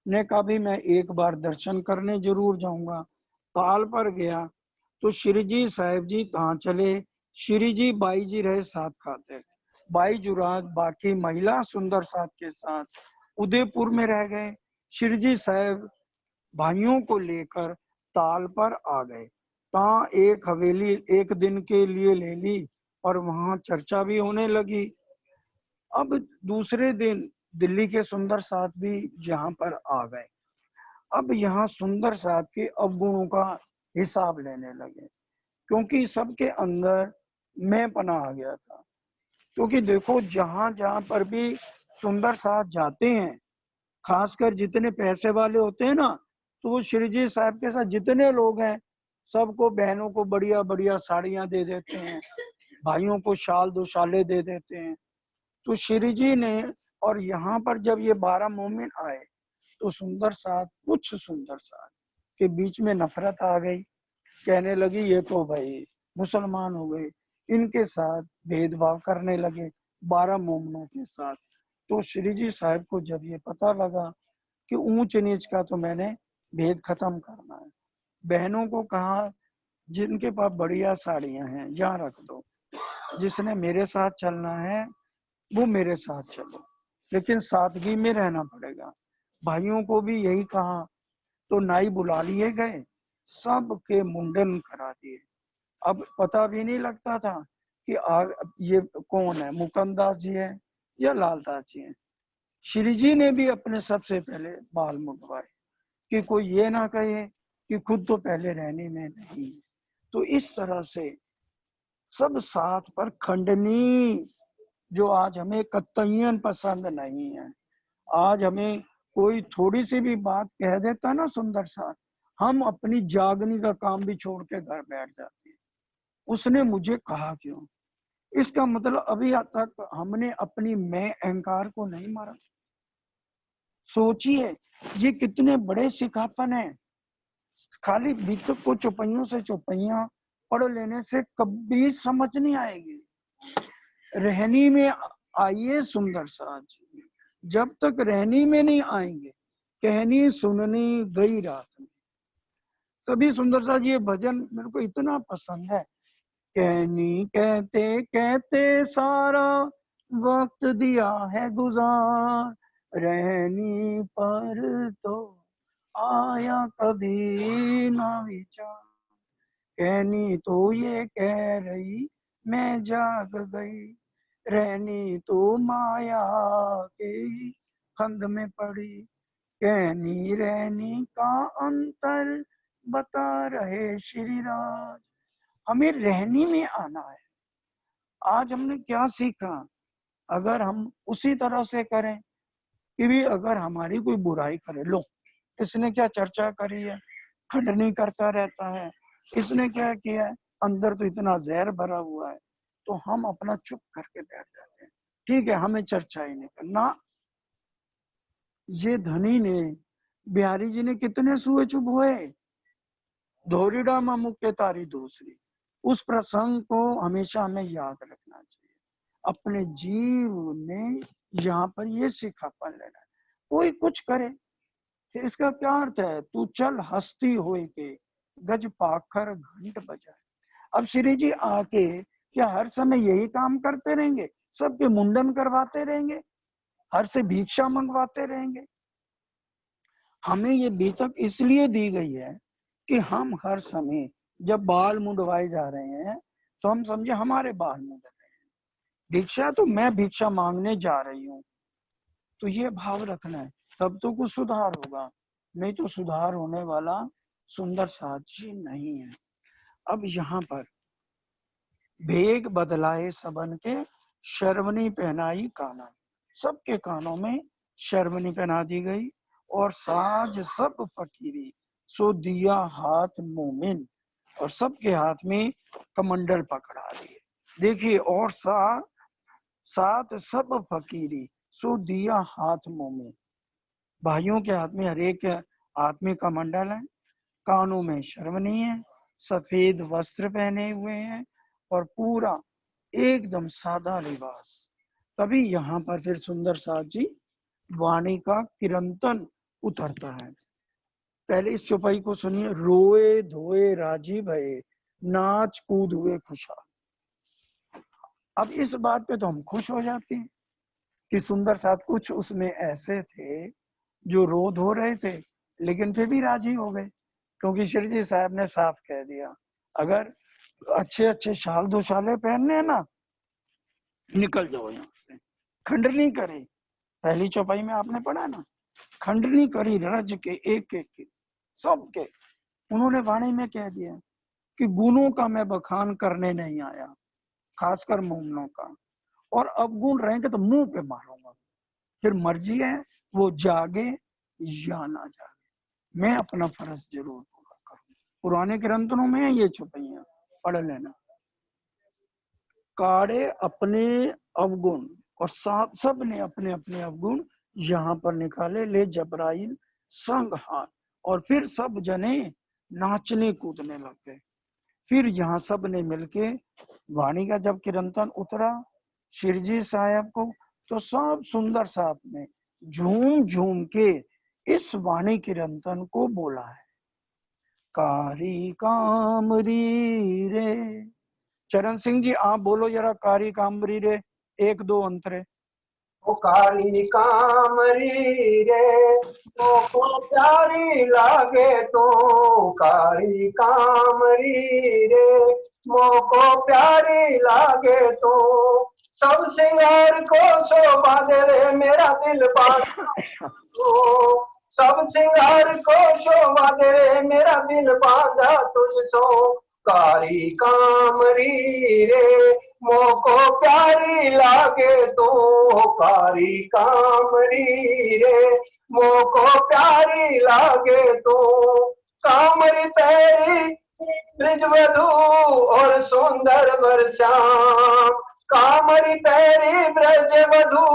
ने कहा भी मैं एक बार दर्शन करने जरूर जाऊंगा, ताल पर गया, तो श्री जी साहब जी कहाँ चले? श्री जी बाई जी रहे साथ खाते, बाई जुराज बाकी महिला सुंदर साथ के साथ उदयपुर में रह गए। श्री जी साहब भाइयों को लेकर ताल पर आ गए, ता एक हवेली एक दिन के लिए ले ली और वहां चर्चा भी होने लगी। अब दूसरे दिन दिल्ली के सुंदर साथ भी यहाँ पर आ गए। अब यहाँ सुंदर साथ के अवगुणों का हिसाब लेने लगे, क्योंकि सबके अंदर मैं पना आ गया था। क्योंकि देखो जहां जहां पर भी सुंदर साथ जाते हैं, खासकर जितने पैसे वाले होते हैं ना, तो वो श्री जी साहब के साथ जितने लोग हैं सबको, बहनों को बढ़िया बढ़िया साड़ियां दे देते हैं, भाइयों को शाल दो शाले दे देते हैं। तो श्री जी ने, और यहाँ पर जब ये 12 मोमिन आए तो सुंदर साथ के बीच में नफरत आ गई। कहने लगी ये तो भाई मुसलमान हो गए, इनके साथ भेदभाव करने लगे 12 मोमिनों के साथ। तो श्री जी साहब को जब ये पता लगा कि ऊंच नीच का तो मैंने भेद खत्म करना है, बहनों को कहा जिनके पास बढ़िया साड़ियां हैं यहाँ रख दो, जिसने मेरे साथ चलना है वो मेरे साथ चलो, लेकिन सादगी में रहना पड़ेगा। भाइयों को भी यही कहा। तो नाई बुला लिए गए, सबके मुंडन करा दिए। अब पता भी नहीं लगता था कि ये कौन है, मुकंदास जी है या लालदास जी है। श्री जी ने भी अपने सबसे पहले बाल मुंडवाए कि कोई ये ना कहे कि खुद तो पहले रहने में नहीं। तो इस तरह से सब साथ पर खंडनी, जो आज हमें कतईयन पसंद नहीं है। आज हमें कोई थोड़ी सी भी बात कह देता है ना सुंदर साथ, हम अपनी जागनी का काम भी छोड़ के घर बैठ जाते हैं। उसने मुझे कहा क्यों? इसका मतलब अभी तक हमने अपनी मैं अहंकार को नहीं मारा। सोचिए ये कितने बड़े सिखापन है। खाली बीतक को चौपाइयों से चौपाइयां पढ़ लेने से कभी समझ नहीं आएगी। रहनी में आइए सुंदर साथ जी, जब तक रहनी में नहीं आएंगे कहनी सुननी गई रात में। तभी सुंदर साथ जी ये भजन मेरे को इतना पसंद है। कहनी कहते कहते सारा वक्त दिया है गुजार, रहनी पर तो आया कभी ना विचार। कहनी तो ये कह रही मैं जाग गई, रहनी तो माया के फंद में पड़ी। कहनी रहनी का अंतर बता रहे श्री राज। हमें रहनी में आना है। आज हमने क्या सीखा? अगर हम उसी तरह से करें कि भी अगर हमारी कोई बुराई करे, लो इसने क्या चर्चा करी है, खंडनी करता रहता है, इसने क्या किया है, अंदर तो इतना जहर भरा हुआ है, तो हम अपना चुप करके बैठ जाते हैं। ठीक है, हमें चर्चा ही नहीं करना। ये धनी ने, बिहारी जी ने कितने सुए चुप हुए, धोरीडा में मुक्के तारी दूसरी। उस प्रसंग को हमेशा हमें याद रखना चाहिए। अपने जीव में यहाँ पर ये सिखापन लेना है। कोई कुछ करे, फिर इसका क्या अर्थ है, तू चल हस्ती होए के गज पाखर घंट बजाए। अब श्री जी आके क्या हर समय यही काम करते रहेंगे? सबके मुंडन करवाते रहेंगे, हर से भिक्षा मंगवाते रहेंगे? हमें ये बीतक इसलिए दी गई है कि हम हर समय जब बाल मुंडवाए जा रहे हैं तो हम समझे हमारे बाल मुंड रहे हैं, भिक्षा तो मैं भिक्षा मांगने जा रही हूँ। तो ये भाव रखना है, तब तो कुछ सुधार होगा, नहीं तो सुधार होने वाला सुंदर साथ जी नहीं है। अब यहाँ पर भेग बदलाए सबन के, शर्वनी पहनाई काना। सबके कानों में शर्वनी पहना दी गई, और साज सब फकीरी सो दिया हाथ मोमिन, और सबके हाथ में कमंडल पकड़ा दिए। देखिए, और साथ सब फकीरी सो दिया हाथ मोमिन। भाइयों के हाथ में हर एक हाथ में कमंडल है, कानों में शर्वनी है, सफेद वस्त्र पहने हुए हैं, और पूरा एकदम सादा लिबास। तभी यहाँ पर फिर सुंदर साथ जी वाणी का किरंतन उतरता है। पहले इस चौपाई को सुनिए। रोए धोए राजी भये, नाच कूद हुए खुशहाल। अब इस बात पे तो हम खुश हो जाते हैं कि सुंदर साथ कुछ उसमें ऐसे थे जो रो धो रहे थे, लेकिन फिर भी राजी हो गए, क्योंकि श्री जी साहब ने साफ कह दिया, अगर अच्छे अच्छे शाल दो शाले पहनने हैं ना, निकल जाओ यहाँ से। खंडनी करे, पहली चौपाई में आपने पढ़ा ना, खंडनी करी रज के एक एक के सबके। उन्होंने वाणी में कह दिया कि गुणों का मैं बखान करने नहीं आया, खासकर मोमनों का, और अब गुण रहेंगे तो मुंह पे मारूंगा। फिर मर्जी है वो जागे या ना जागे, मैं अपना फर्ज जरूर पूरा करूँ। पुराने ग्रंथों में ये छुपी है, पढ़ लेना। काढ़े अपने अवगुण और सब ने अपने अपने अवगुण यहाँ पर निकाले, ले जबराइल संग हाथ, और फिर सब जने नाचने कूदने लग गए। फिर यहाँ सब ने मिलके वाणी का जब कीर्तन उतरा शिरजी साहब को, तो सब सुंदर साथ में झूम झूम के इस वाणी कीर्तन को बोला है। कारी कामरी रे, चरण सिंह जी आप बोलो जरा, कारी कामरी रे, एक दो अंतरे। ओ कारी कामरी रे, को प्यारी लागे तो, कारी कामरी रे, मोको प्यारी लागे तो, सब सिंगार को शोभा दे रे मेरा दिल बांधा तो, सब सिंगार को शोभा दे रे मेरा दिल बांधा तुझसो, कारी कामरी रे, मोको प्यारी लागे तो, कारी कामरी रे, मोको प्यारी लागे तो, कामरी तेरी ब्रजवधू और सुंदर वर्षाम, कामरी तेरी ब्रजवधू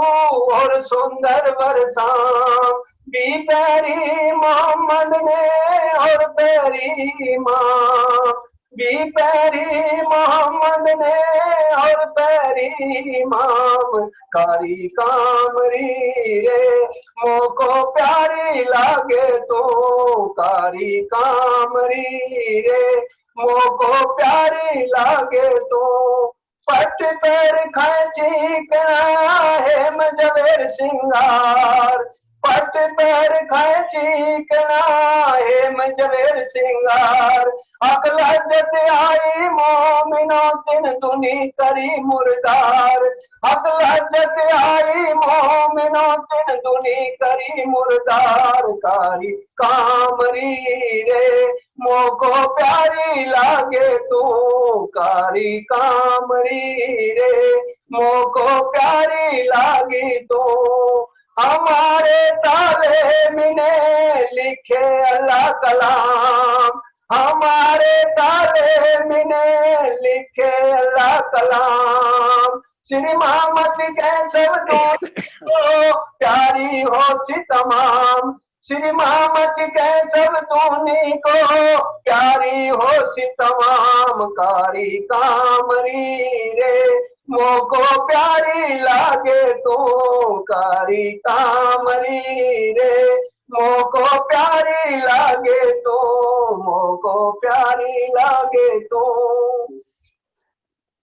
और सुंदर वर्षाम, बी पैरी मोहम्मद ने और पैरी माँ, बी पैरी मोहम्मद ने और पैरी माम, कारी कामरी रे, मोको प्यारी लागे तो, कारी कामरी रे, मोको प्यारी लागे तो, पट पैर खैची है मजवेर सिंगार, पट पैर खैची है मजवेर सिंगार, अकला जत आई मोमिनो तिन दुनी करी मुर्दार, अकला जत आई मोमिनो तिन दुनी करी मुर्दार, कारी कामरी रे, मोको प्यारी लागे तू, कारी कामरी रे, मोको प्यारी लागी तू, हमारे ताले मिने लिखे अल्लाह कलाम, हमारे ताले मिने लिखे अल्लाह कलाम, श्री मोहम्मद के सब तो प्यारी हो सी तमाम, श्री मोहम्मद के सब दूनी को प्यारी हो सी तमाम, कारी कामरी रे, मोको प्यारी लागे तो, कारी कामरी रे, मोको प्यारी लागे तो, मोको प्यारी लागे तो।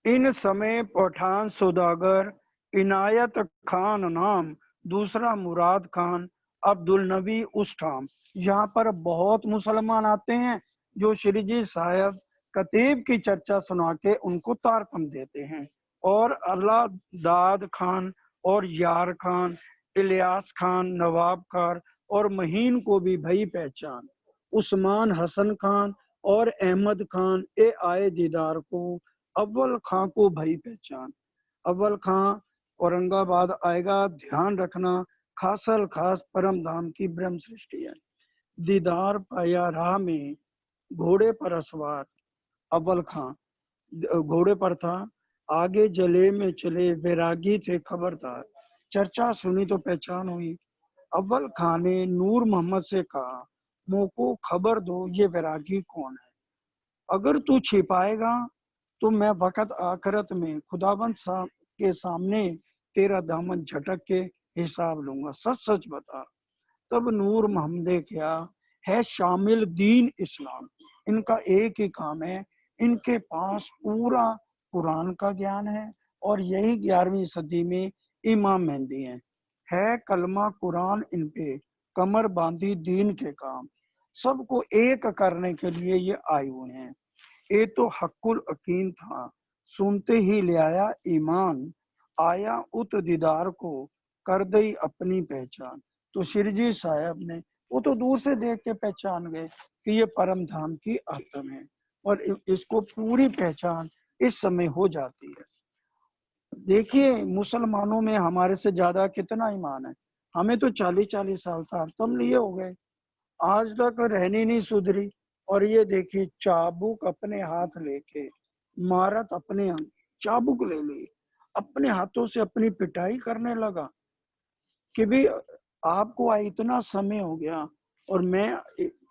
इन समय पठान सौदागर इनायत खान नाम, दूसरा मुराद खान, अब्दुल नबी उस्ठाम, यहाँ पर बहुत मुसलमान आते हैं जो श्री जी साहब कतीब की चर्चा सुना के उनको तारकम देते हैं, और अल्लाह दाद खान और यार खान, इलियास खान, नवाब खान और महीन को भी भई पहचान, उस्मान हसन खान और अहमद खान ए आए दीदार को, अव्वल खां को भई पहचान। अव्वल खां औरंगाबाद आएगा, ध्यान रखना, खासल खास परम धाम की ब्रह्म सृष्टि है। दीदार पाया राह में घोड़े पर असवार, अव्वल खां घोड़े पर था, आगे जले में चले वैरागी थे खबरदार, चर्चा सुनी तो पहचान हुई। अव्वल खां ने नूर मोहम्मद से कहा, मोको खबर दो ये वैरागी कौन है, अगर तू छिपाएगा तो मैं वक़्त आखिरत में खुदाबंद साहब के सामने तेरा दामन झटक के हिसाब लूंगा, सच सच बता। तब नूर मोहम्मद क्या है शामिल दीन इस्लाम, इनका एक ही काम है, इनके पास पूरा कुरान का ज्ञान है, और यही 11वीं सदी में इमाम मेहंदी है कलमा कुरान इन पे, कमर बांधी दीन के काम, सबको एक करने के लिए ये आए हुए हैं। ये तो हक्कुल अकीम था, सुनते ही ले आया ईमान, आया उत दीदार को कर दई अपनी पहचान। तो शिरजी साहब ने वो तो दूर से देख के पहचान गए कि ये परम धाम की आत्म है, और इसको पूरी पहचान इस समय हो जाती है। देखिए मुसलमानों में हमारे से ज्यादा कितना ईमान है, हमें तो 40-40 साल था, तुम लिए हो गए, आज तक रहनी नहीं सुधरी। और ये देखिए चाबुक अपने हाथ लेके, मारत अपने चाबुक ले ली, अपने हाथों से अपनी पिटाई करने लगा कि भी आपको इतना समय हो गया और मैं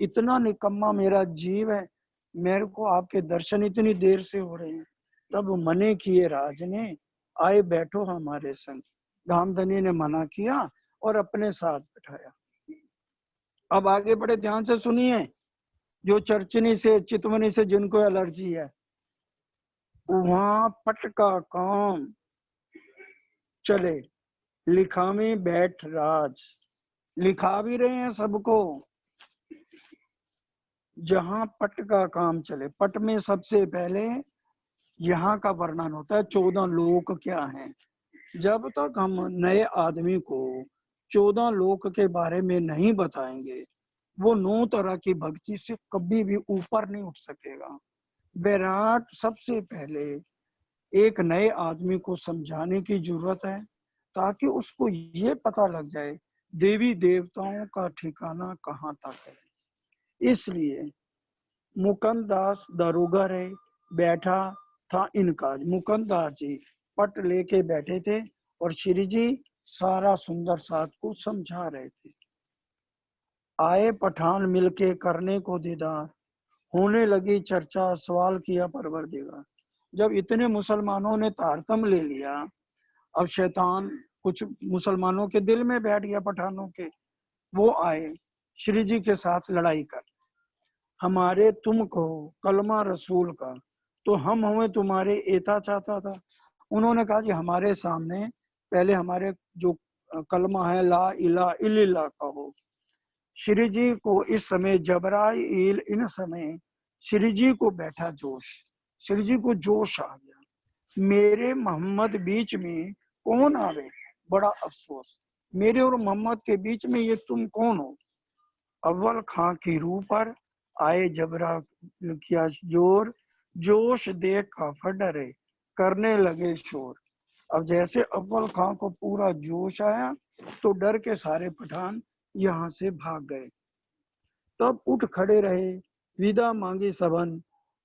इतना निकम्मा मेरा जीव है, मेरे को आपके दर्शन इतनी देर से हो रहे हैं। तब मने किए राज ने, आए बैठो हमारे संग। धामधनी ने मना किया और अपने साथ बैठाया। अब आगे बड़े ध्यान से सुनिए, जो चर्चनी से चितवनी से जिनको एलर्जी है, वहां पट का काम चले, लिखा में बैठ राज, लिखा भी रहे हैं सबको। जहां पट का काम चले, पट में सबसे पहले यहाँ का वर्णन होता है 14 लोक क्या हैं। जब तक हम नए आदमी को 14 लोक के बारे में नहीं बताएंगे, वो 9 तरह की भक्ति से कभी भी ऊपर नहीं उठ सकेगा। विराट सबसे पहले एक नए आदमी को समझाने की जरूरत है, ताकि उसको ये पता लग जाए देवी देवताओं का ठिकाना कहाँ तक है। इसलिए मुकुंद दास दारोगा रहे, बैठा था इनका। मुकुंद दास जी पट लेके बैठे थे और श्री जी सारा सुंदर साथ को समझा रहे थे। आए पठान मिलके करने को दीदार, होने लगी चर्चा, सवाल किया परवरदिगार। जब इतने मुसलमानों ने तारतम ले लिया, अब शैतान कुछ मुसलमानों के दिल में बैठ गया, पठानों के। वो आए श्री जी के साथ लड़ाई कर, हमारे तुमको कलमा रसूल का, तो हम हमें तुम्हारे एता चाहता था। उन्होंने कहा कि हमारे सामने पहले हमारे जो कलमा है ला इला इल्लल्लाह का हो। श्री जी को इस समय जबराइल, इन समय श्री जी को बैठा जोश, श्री जी को जोश आ गया। मेरे मोहम्मद बीच में कौन आवे, बड़ा अफसोस, मेरे और मोहम्मद के बीच में ये तुम कौन हो। अव्वल खां की रूह पर आए जबरा किया जोर, जोश देख काफर डरे, करने लगे शोर। अब जैसे अव्वल खां को पूरा जोश आया तो डर के सारे पठान यहाँ से भाग गए। तब उठ खड़े रहे, विदा मांगी सबन,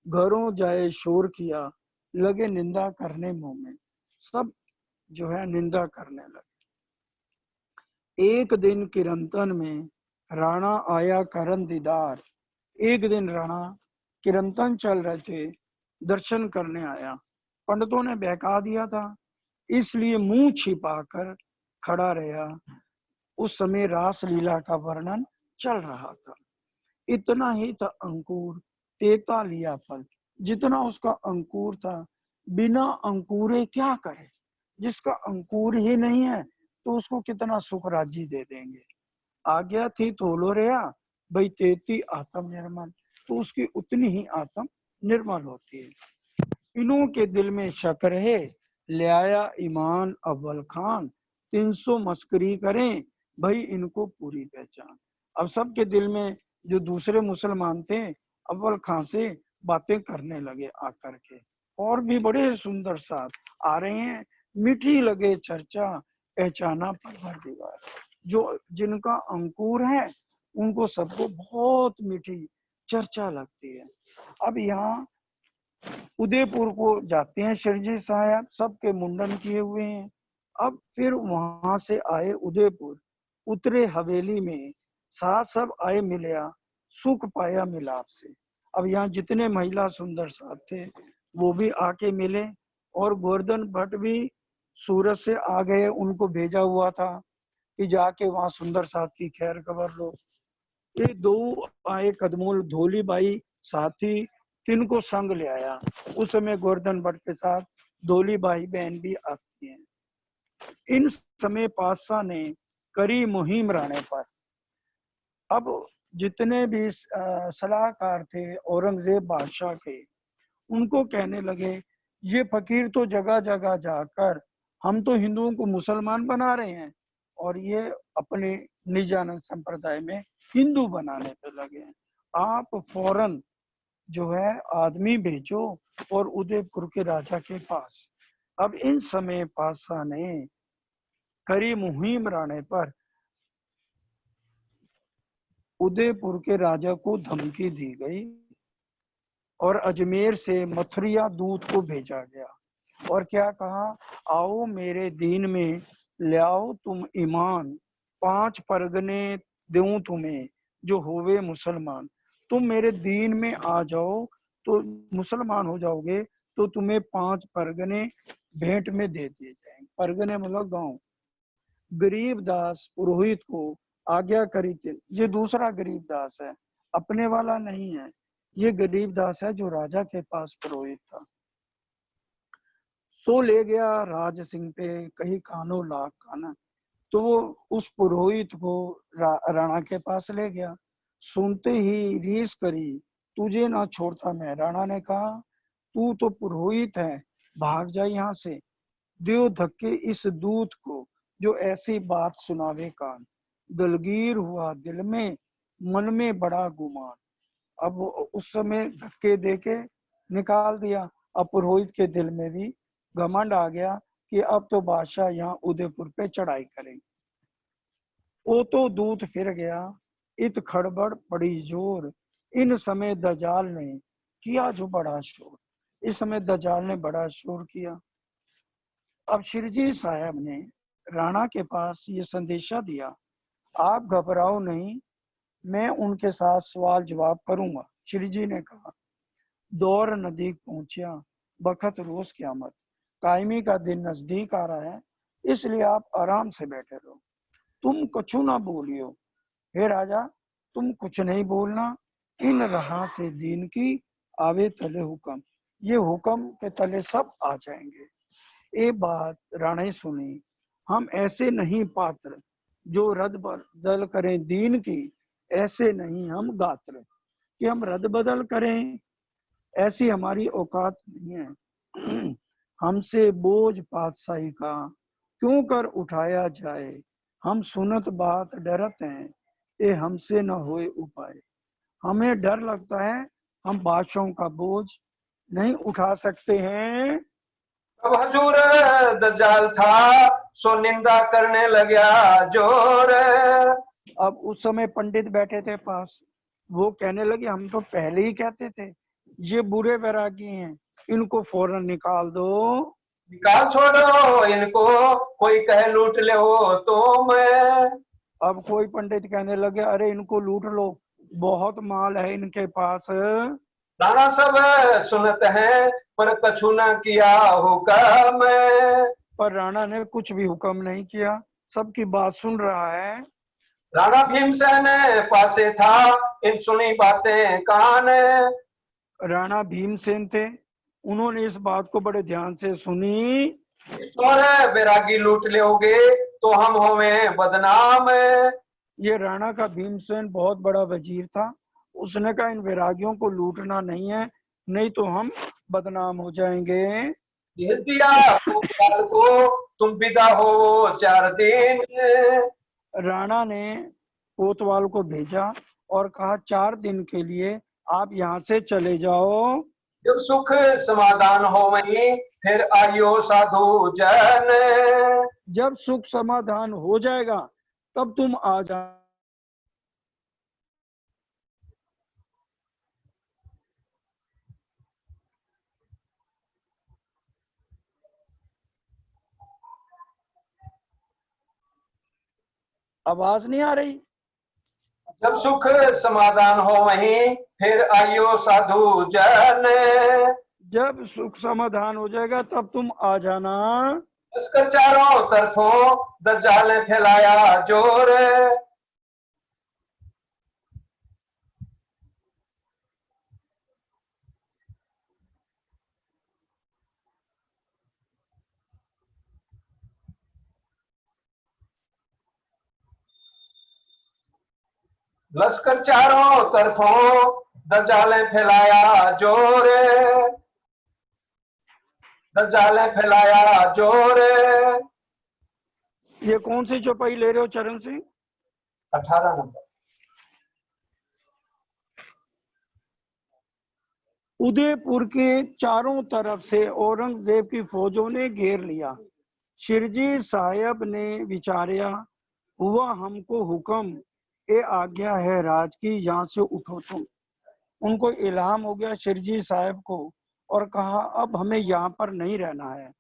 घरों जाए शोर किया, लगे निंदा करने मुंह में। सब जो है निंदा करने लगे। एक दिन किरंतन में राणा आया करन दीदार। एक दिन राणा किरंतन चल रहे थे, दर्शन करने आया। पंडितों ने बहका दिया था, इसलिए मुंह छिपाकर खड़ा रहा। उस समय रास लीला का वर्णन चल रहा था। इतना ही था अंकुर, तेता लिया फल। जितना उसका अंकुर था, बिना अंकुरे क्या करे। जिसका अंकुर ही नहीं है तो उसको कितना सुख राज्य दे देंगे। आज्ञा थी तोलो रहा, भाई तेती आत्म निर्मल, तो उसकी उतनी ही आत्म निर्मल होती है। इन्हों के दिल में शक रहे, ले आया ईमान अव्वल खान, 300 मस्करी करें, भाई इनको पूरी पहचान। अब सबके दिल में जो दूसरे मुसलमान थे, अव्वल खान से बातें करने लगे आकर के। और भी बड़े सुंदर साथ आ रहे हैं, मीठी लगे चर्चा, पहचाना परवरदिगार। जो जिनका अंकुर है उनको सबको बहुत मीठी चर्चा लगती है। अब यहाँ उदयपुर को जाते हैं शिरजी साहब, सबके मुंडन किए हुए हैं। अब फिर वहां से आए उदयपुर, उतरे हवेली में, साथ सब आए मिलया, सुख पाया मिलाप से। अब यहाँ जितने महिला सुंदर साथ थे वो भी आके मिले, और गोवर्धन भट्ट भी सूरत से आ गए, उनको भेजा हुआ था कि जाके वहां सुंदर साथ की खैर खबर लो। ये दो आए कदमोल धोली बाई साथी, तिनको संग ले आया। उस समय गोवर्धन भट्ट के साथ धोली बाई बहन भी आती हैं। इन समय पातशाह ने करी मुहिम राणे पर। अब जितने भी सलाहकार थे औरंगजेब बादशाह के, उनको कहने लगे ये फकीर तो जगह जगह जाकर हम तो हिंदुओं को मुसलमान बना रहे हैं, और ये अपने निजानंद संप्रदाय में हिंदू बनाने पे लगे हैं। आप फौरन जो है आदमी भेजो और उदयपुर के राजा के पास। अब इन समय पातशाह ने करी मुहिम राणे पर उदयपुर के राजा को धमकी दी गई और अजमेर से मथुरिया दूत को भेजा गया और क्या कहा, आओ मेरे दीन में ले आओ तुम ईमान, 5 परगने दूं तुम्हें जो होवे मुसलमान। तुम मेरे दीन में आ जाओ तो मुसलमान हो जाओगे, तो तुम्हें 5 परगने भेंट में दे दिए जाएंगे। परगने मतलब गांव। गरीबदास पुरोहित को आज्ञा करी थी। ये दूसरा गरीबदास है, अपने वाला नहीं है। ये गरीबदास है जो राजा के पास पुरोहित था। सो ले गया राज सिंह पे कहीं कानो लाख काना। तो वो उस पुरोहित को राणा के पास ले गया। सुनते ही रीस करी, तुझे ना छोड़ता मैं। राणा ने कहा, तू तो पुरोहित है, भाग जा यहाँ से। दियो धक्के इस दूत को जो ऐसी बात सुनावे कान। दलगीर हुआ दिल में, मन में बड़ा गुमान। अब उस समय धक्के देके निकाल दिया। अब पुरोहित के दिल में भी घमंड आ गया कि अब तो बादशाह यहाँ उदयपुर पे चढ़ाई करेंगे। वो तो दूत फिर गया, इत खड़बड़ पड़ी जोर। इन समय दजाल ने किया जो बड़ा शोर। इस समय दजाल ने बड़ा शोर किया। अब श्री जी साहब ने राणा के पास ये संदेशा दिया, आप घबराओ नहीं, मैं उनके साथ सवाल जवाब करूंगा। श्री जी ने कहा, दौर नजदीक पहुंचा, बखत रोज क़यामत, कायमी का दिन नजदीक आ रहा है, इसलिए आप आराम से बैठे रहो, तुम कुछ ना बोलियो। हे राजा, तुम कुछ नहीं बोलना, इन रहा से दीन की आवे तले हुक्म। ये हुक्म के तले सब आ जाएंगे। ये बात राणे सुनी, हम ऐसे नहीं पात्र जो रद बदल करें दीन की, ऐसे नहीं हम गात्र कि हम रद बदल करें, ऐसी हमारी औकात नहीं है। हमसे बोझ पातशाही का क्यों कर उठाया जाए, हम सुनत बात डरत हैं, ये हमसे न होए उपाय। हमें डर लगता है, हम बादशाहों का बोझ नहीं उठा सकते हैं। अब हजूर दज्जाल था, सो निंदा करने लगा जोर। अब उस समय पंडित बैठे थे पास, वो कहने लगे, हम तो पहले ही कहते थे ये बुरे वैरागी हैं, इनको फौरन निकाल दो। निकाल छोड़ो इनको, कोई कहे लूट ले हो तो मैं। अब कोई पंडित कहने लगे, अरे इनको लूट लो, बहुत माल है इनके पास। राणा सब सुनत है, पर कछु न किया हुक्म। पर राणा ने कुछ भी हुक्म नहीं किया, सबकी बात सुन रहा है। राणा भीमसेन पासे था, इन सुनी बातें कान। राणा भीमसेन थे, उन्होंने इस बात को बड़े ध्यान से सुनी। और बैरागी लूट लोगे तो हम होवे बदनाम। ये राणा का भीमसेन बहुत बड़ा वजीर था, उसने कहा इन वैरागियों को लूटना नहीं है, नहीं तो हम बदनाम हो जाएंगे। दिया को तुम विदा हो 4 दिन। राणा ने कोतवाल को भेजा और कहा 4 दिन के लिए आप यहाँ से चले जाओ। जब सुख समाधान हो वही, फिर आयो साधु जन। जब सुख समाधान हो जाएगा तब तुम आ जा। आवाज नहीं आ रही? जब सुख समाधान हो वही, फिर आयो साधु जन। जब सुख समाधान हो जाएगा तब तुम आ जाना। इसका चारों तरफों दज्जाल ने फैलाया जोर। लश्कर चारों तरफों दज्जाल ने फैलाया जोर। दज्जाल ने फैलाया जोर। ये कौन सी चौपाई ले रहे हो चरण सिंह? 18 नंबर। उदयपुर के चारों तरफ से औरंगजेब की फौजों ने घेर लिया। शिरजी साहब ने विचारा, हुआ हमको हुक्म, ये आज्ञा है राज की, यहाँ से उठो तुम। उनको इल्हाम हो गया शिरजी साहब को, और कहा अब हमें यहाँ पर नहीं रहना है।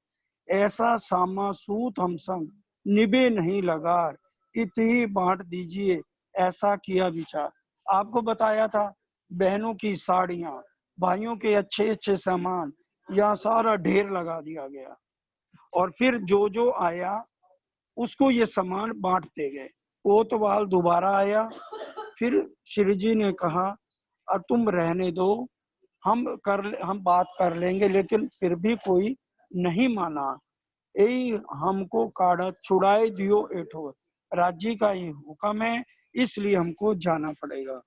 ऐसा सामा सूत हम संग निभे नहीं लगार, इतनी बांट दीजिए, ऐसा किया विचार। आपको बताया था बहनों की साड़ियां, भाइयों के अच्छे अच्छे सामान, यहाँ सारा ढेर लगा दिया गया। और फिर जो जो आया उसको ये सामान बांटते गए। कोतवाल दोबारा आया, फिर श्री जी ने कहा अब तुम रहने दो, हम बात कर लेंगे, लेकिन फिर भी कोई नहीं माना। यही हमको काढ़ा छुड़ाए दियो एठो, राज्य का ये हुक्म है, इसलिए हमको जाना पड़ेगा।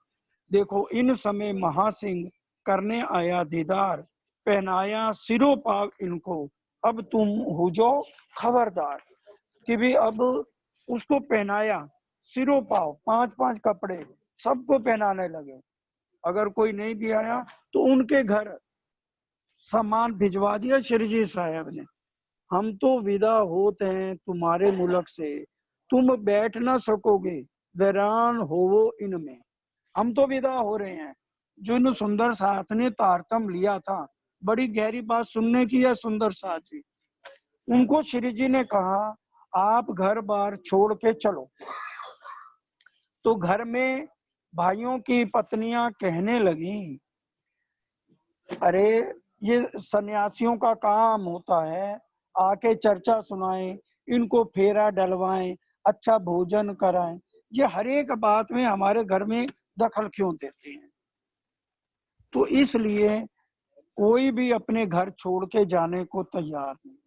देखो इन समय महासिंह करने आया दीदार, पहनाया सिरों पाग इनको, अब तुम हो जाओ खबरदार। कि भी अब उसको पहनाया सिरों पाव, 5-5 कपड़े सबको पहनाने लगे। अगर कोई नहीं भी आया तो उनके घर सामान भिजवा दिया श्री जी साहब ने। हम तो विदा होते हैं तुम्हारे मुल्क से, तुम बैठ ना सकोगे, वैरान होवो इनमें। हम तो विदा हो रहे हैं। जो इन सुंदर साथ ने तारतम लिया था, बड़ी गहरी बात सुनने की है सुंदर साथ जी। उनको श्री जी ने कहा आप घर बार छोड़ के चलो। तो घर में भाइयों की पत्नियां कहने लगी, अरे ये सन्यासियों का काम होता है, आके चर्चा सुनाएं, इनको फेरा डलवाएं, अच्छा भोजन कराएं, ये हर एक बात में हमारे घर में दखल क्यों देते हैं। तो इसलिए कोई भी अपने घर छोड़ के जाने को तैयार नहीं।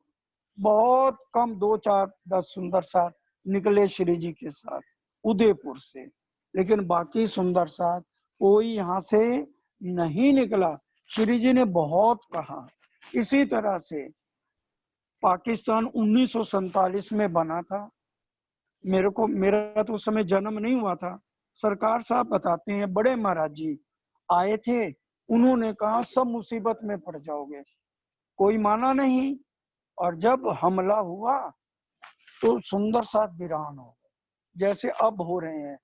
बहुत कम 2-4-10 सुंदर साथ निकले श्री जी के साथ उदयपुर से, लेकिन बाकी सुंदर साथ कोई यहाँ से नहीं निकला। श्री जी ने बहुत कहा। इसी तरह से पाकिस्तान 1947 में बना था। मेरा तो उस समय जन्म नहीं हुआ था। सरकार साहब बताते हैं बड़े महाराज जी आए थे, उन्होंने कहा सब मुसीबत में पड़ जाओगे, कोई माना नहीं। और जब हमला हुआ तो सुंदर साथ वीरान हो गए, जैसे अब हो रहे हैं।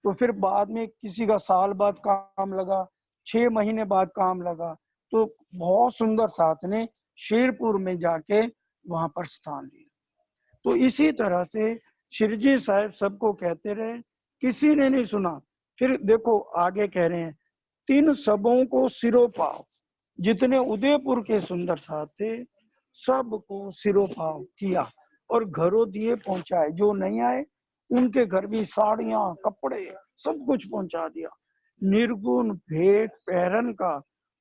तो फिर बाद में किसी का साल बाद काम लगा, 6 महीने बाद काम लगा, तो बहुत सुंदर साथ ने शेरपुर में जाके वहां पर स्थान लिया। तो इसी तरह से शिरजी साहब सबको कहते रहे, किसी ने नहीं सुना। फिर देखो आगे कह रहे हैं, 3 सबों को सिरों पाव, जितने उदयपुर के सुंदर साथ थे सबको सिरों पाव किया और घरों दिए पहुंचाए। जो नहीं आए उनके घर भी साड़ियां कपड़े सब कुछ पहुंचा दिया। निर्गुण भेंट पैरन का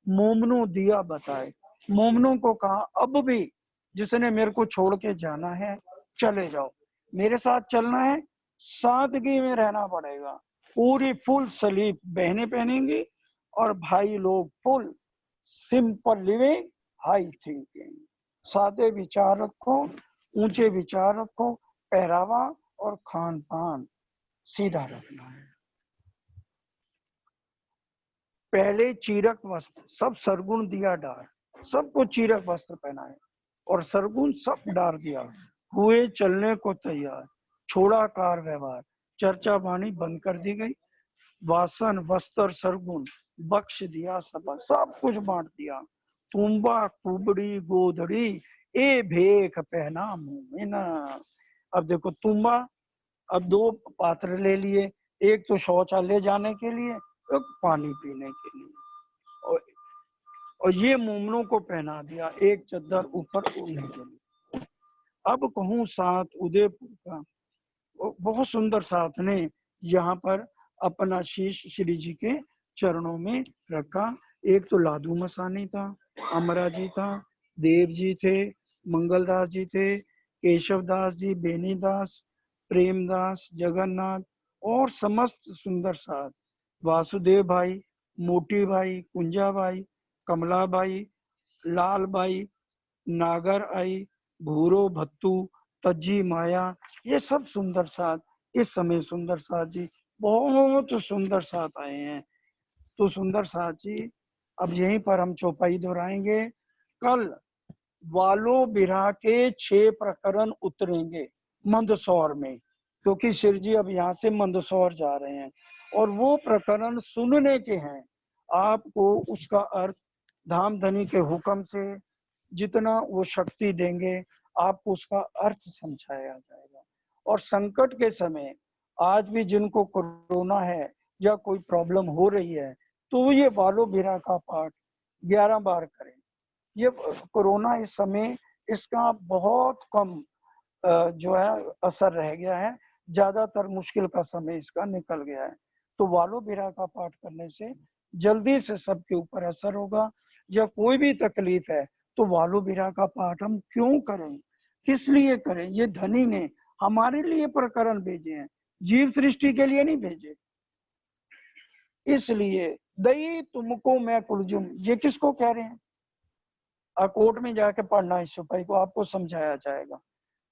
मोमनो दिया बताए। मोमनों को कहा अब भी जिसने मेरे को छोड़ के जाना है चले जाओ, मेरे साथ चलना है, सादगी में रहना पड़ेगा। पूरी फुल स्लीव बहनें पहनेंगी और भाई लोग full simple living high thinking. सादे विचार रखो, ऊंचे विचार रखो, पहरावा और खान पान सीधा रखना है। पहले चीरक वस्त्र, सब सरगुण दिया डार, सबको चीरक वस्त्र पहनाए और सरगुण सब डार दिया। हुए चलने को तैयार, छोड़ा कार व्यवहार, चर्चा वाणी बंद कर दी गई। वासन वस्त्र सरगुण बख्श दिया सब, सब कुछ बांट दिया। तुम्बा कुबड़ी गोधड़ी ए भेख पहना मुंह में। अब देखो तुम्बा, अब 2 पात्र ले लिए, एक तो शौचालय जाने के लिए, एक पानी पीने के लिए। और, और ये मोमनों को पहना दिया, एक चद्दर ऊपर ओढ़ने के लिए। अब कहूँ साथ उदयपुर का, बहुत सुंदर साथ ने यहाँ पर अपना शीश श्री जी के चरणों में रखा। एक तो लादू मसानी था, अमरा जी था, देव जी थे, मंगलदास जी थे, केशवदास जी, बेनीदास, प्रेमदास, जगन्नाथ और समस्त सुंदर साथ, वासुदेव भाई, मोटी भाई, कुंजा भाई, कमला भाई, लाल भाई, नागर आई, भूरो भत्तू, तज्जी माया, ये सब सुंदर साथ इस समय सुंदर साथ जी बहुत सुंदर साथ आए हैं। तो सुंदर साथ जी अब यहीं पर हम चौपाई दोहराएंगे। कल वालो बिरहा के 6 प्रकरण उतरेंगे मंदसौर में, क्योंकि शिव जी अब यहाँ से मंदसौर जा रहे हैं। और वो प्रकरण सुनने के हैं। आपको उसका अर्थ धाम धनी के हुक्म से जितना वो शक्ति देंगे, आपको उसका अर्थ समझाया जाएगा। और संकट के समय आज भी जिनको कोरोना है या कोई प्रॉब्लम हो रही है, तो ये बालो बिरा का पाठ 11 बार करें। ये कोरोना इस समय इसका बहुत कम जो है असर रह गया है, ज्यादातर मुश्किल का समय इसका निकल गया है। तो वालो बिरा का पाठ करने से जल्दी से सबके ऊपर असर होगा। या कोई भी तकलीफ है तो वालो बिरा का पाठ हम क्यों करें, किस लिए करें? ये धनी ने हमारे लिए प्रकरण भेजे हैं, जीव सृष्टि के लिए नहीं भेजे। इसलिए दई तुमको मैं कुलजुम, ये किसको कह रहे हैं? कोर्ट में जाके पढ़ना इस सिपाही को, आपको समझाया जाएगा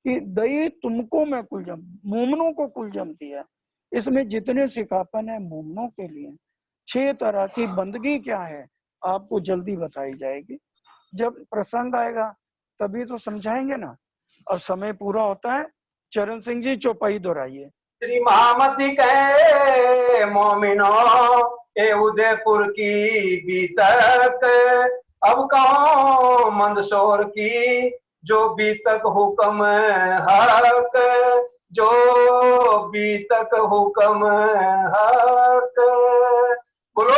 कि दई तुमको मैं कुलजम, मोमनों को कुलजम दिया। इसमें जितने सिकापन है मोमनों के लिए। 6 तरह की बंदगी क्या है आपको जल्दी बताई जाएगी। जब प्रसंग आएगा तभी तो समझाएंगे ना। और समय पूरा होता है। चरण सिंह जी चौपाई दोहराइए। श्री महामती कहे मोमिनो ए उदयपुर की बीतक, अब कहो मंदसौर की जो बीतक हुक्म हक, जो बीतक हुक्म हक। बोलो।